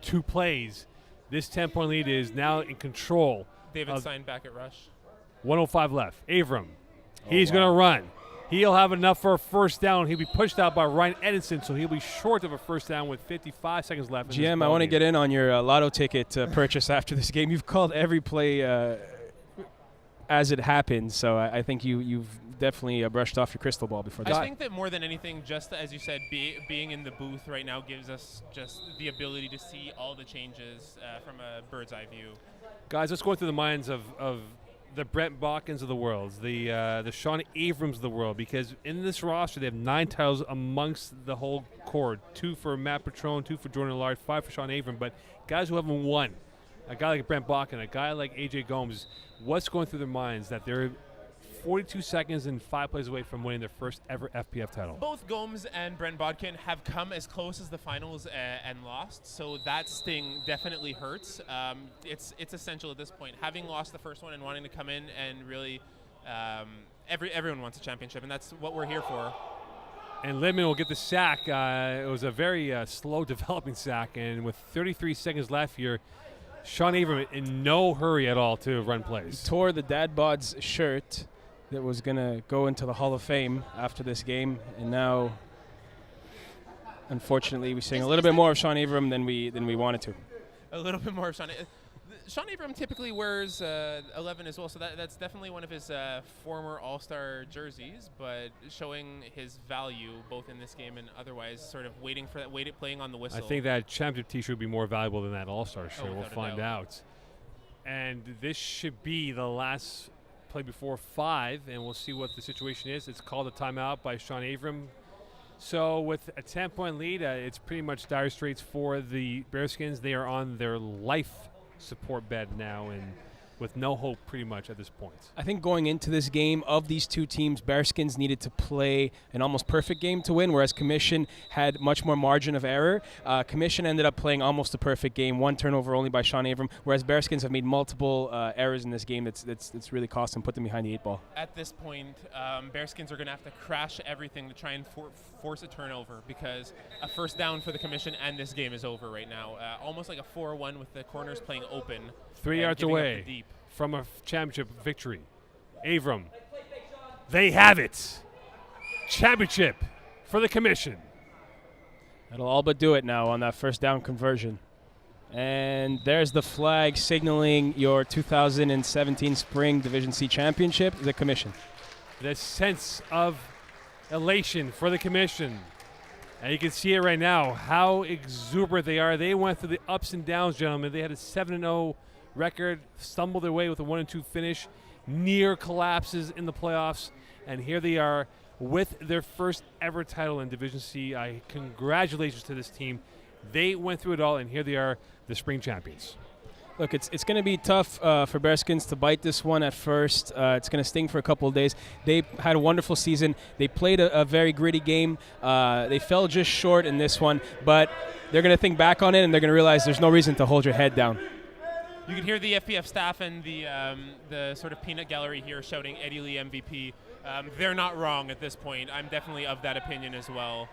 2 plays, this 10-point lead is now in control. David signed back at rush. 1:05 left. Abram, he's going to run. He'll have enough for a first down. He'll be pushed out by Ryan Edison, so he'll be short of a first down with 55 seconds left. In GM, I want to get in on your lotto ticket purchase after this game. You've called every play as it happened, so I think you've definitely brushed off your crystal ball before this. I think that more than anything, just as you said, being in the booth right now gives us just the ability to see all the changes from a bird's eye view. Guys, let's go through the minds of the Brent Balkans of the world, the Sean Abrams of the world, because in this roster they have 9 titles amongst the whole core. 2 for Matt Patron, 2 for Jordan Allard, 5 for Sean Abram, but guys who haven't won. A guy like Brent Balkan, a guy like AJ Gomes, what's going through their minds that they're 42 seconds and 5 plays away from winning their first ever FPF title? Both Gomes and Brent Bodkin have come as close as the finals and lost, so that sting definitely hurts. It's essential at this point. Having lost the first one and wanting to come in and really, everyone wants a championship, and that's what we're here for. And Lidman will get the sack. It was a very slow developing sack, and with 33 seconds left here, Sean Abram in no hurry at all to run plays. He tore the Dad Bods shirt that was going to go into the Hall of Fame after this game, and now, unfortunately, we're seeing a little bit more of Sean Abram than we wanted to. A little bit more of Sean. Sean Abram typically wears 11 as well, so that's definitely one of his former All-Star jerseys, but showing his value both in this game and otherwise, sort of waiting for that, playing on the whistle. I think that championship T-shirt would be more valuable than that All-Star shirt. We'll without a find doubt. out. And this should be the last play before 5, and we'll see what the situation is. It's called a timeout by Sean Abram. So with a 10-point lead, it's pretty much dire straits for the BearSkins. They are on their life support bed now, and with no hope pretty much at this point. I think going into this game, of these two teams, BearSkins needed to play an almost perfect game to win, whereas Commission had much more margin of error. Commission ended up playing almost a perfect game, one turnover only by Sean Avram, whereas BearSkins have made multiple errors in this game that's really cost them, put them behind the 8 ball. At this point, BearSkins are going to have to crash everything to try and force a turnover, because a first down for the Commission and this game is over right now. Almost like a 4-1 with the corners playing open. 3 yards giving up the away deep. from a championship victory. Avram, they have it. Championship for the Commission. That'll all but do it now on that first down conversion. And there's the flag signaling your 2017 Spring Division C Championship, the Commission. The sense of elation for the Commission. And you can see it right now, how exuberant they are. They went through the ups and downs, gentlemen. They had a 7-0 record, stumbled their way with a 1-2 finish, near collapses in the playoffs, and here they are with their first ever title in Division C. Congratulations to this team. They went through it all, and here they are, the spring champions. Look, it's going to be tough for BearSkins to bite this one at first. It's going to sting for a couple of days. They had a wonderful season. They played a very gritty game. They fell just short in this one, but they're going to think back on it, and they're going to realize there's no reason to hold your head down. You can hear the FPF staff and the sort of peanut gallery here shouting Eddie Lee MVP. They're not wrong at this point. I'm definitely of that opinion as well.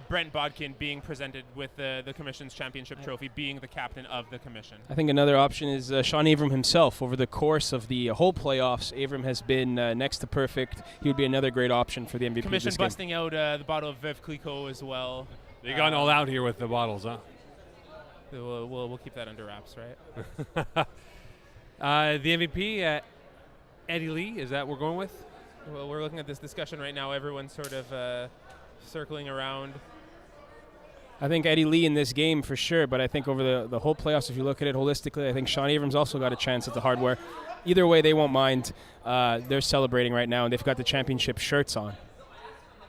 Brent Bodkin being presented with the Commission's championship trophy, being the captain of the Commission. I think another option is Sean Avram himself. Over the course of the whole playoffs, Avram has been next to perfect. He would be another great option for the MVP. Commission this game. busting out the bottle of Veuve Clicquot as well. They gone all out here with the bottles, huh? We'll keep that under wraps, right? The MVP, Eddie Lee, is that what we're going with? Well, we're looking at this discussion right now. Everyone's sort of circling around. I think Eddie Lee in this game for sure, but I think over the whole playoffs, if you look at it holistically, I think Sean Avram's also got a chance at the hardware. Either way, they won't mind. They're celebrating right now, and they've got the championship shirts on.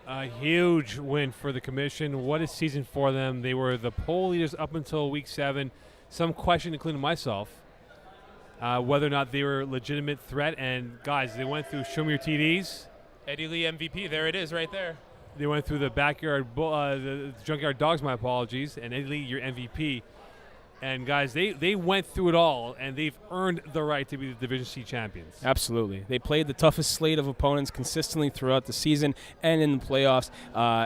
A huge win for the Commission. What a season for them. They were the poll leaders up until Week 7. Some question, including myself, whether or not they were a legitimate threat. And, guys, they went through Show Me Your TDs. Eddie Lee MVP. There it is right there. They went through the the Junkyard Dogs, my apologies, and Eddie Lee, your MVP. And, guys, they went through it all, and they've earned the right to be the Division C champions. Absolutely. They played the toughest slate of opponents consistently throughout the season and in the playoffs,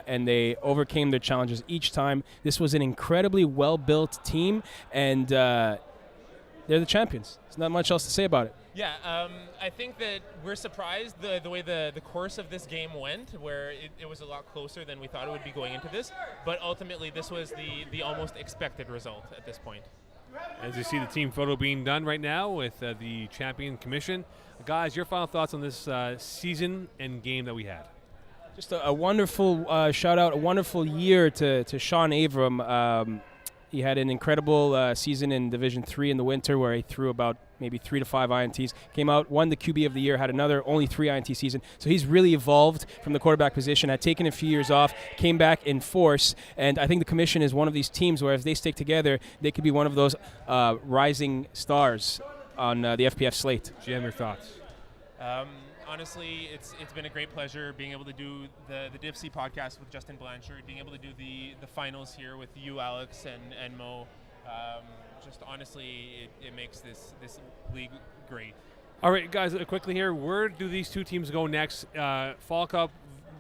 and they overcame their challenges each time. This was an incredibly well-built team, and they're the champions. There's not much else to say about it. Yeah, I think that we're surprised the way the course of this game went, where it was a lot closer than we thought it would be going into this. But ultimately, this was the almost expected result at this point. As you see the team photo being done right now with the champion Commission. Guys, your final thoughts on this season and game that we had? Just a wonderful shout-out, a wonderful year to Sean Avram. He had an incredible season in Division 3 in the winter where he threw about maybe 3 to 5 INTs. Came out, won the QB of the year, had another only 3 INT season. So he's really evolved from the quarterback position, had taken a few years off, came back in force. And I think the Commission is one of these teams where if they stick together, they could be one of those rising stars on the FPF slate. GM, your thoughts? Honestly, it's been a great pleasure being able to do the Div C podcast with Justin Blanchard, being able to do the finals here with you, Alex, and Mo. Just honestly, it makes this league great. All right, guys, quickly here, where do these two teams go next? Fall Cup,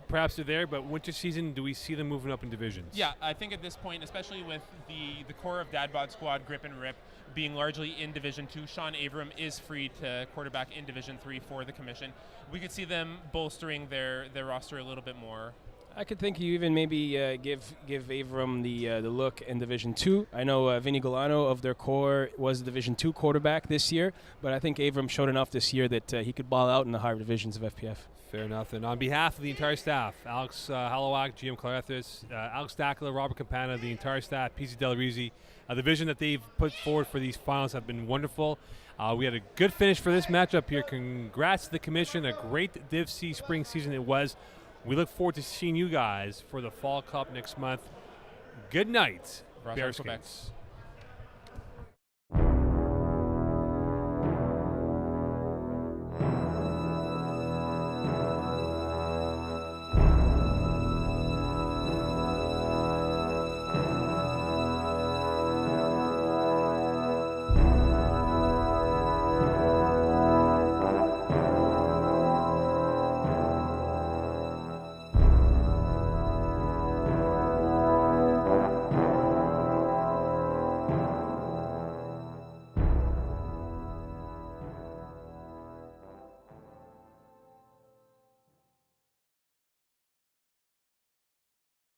perhaps they're there, but winter season, do we see them moving up in divisions? Yeah, I think at this point, especially with the core of Dad Bod Squad, Grip and Rip, being largely in Division 2, Sean Avram is free to quarterback in Division 3 for the Commission. We could see them bolstering their roster a little bit more. I could think you even maybe give Avram the look in Division 2. I know Vinny Golano of their core was a Division 2 quarterback this year, but I think Avram showed enough this year that he could ball out in the higher divisions of FPF. Fair enough. And on behalf of the entire staff, Alex Halowak, GM Clarethis, Alex Dackler, Robert Campana, the entire staff, PC Delarizzi, the vision that they've put forward for these finals have been wonderful. We had a good finish for this matchup here. Congrats to the Commission. A great Div C spring season it was. We look forward to seeing you guys for the Fall Cup next month. Good night, Quebec. BearSkins.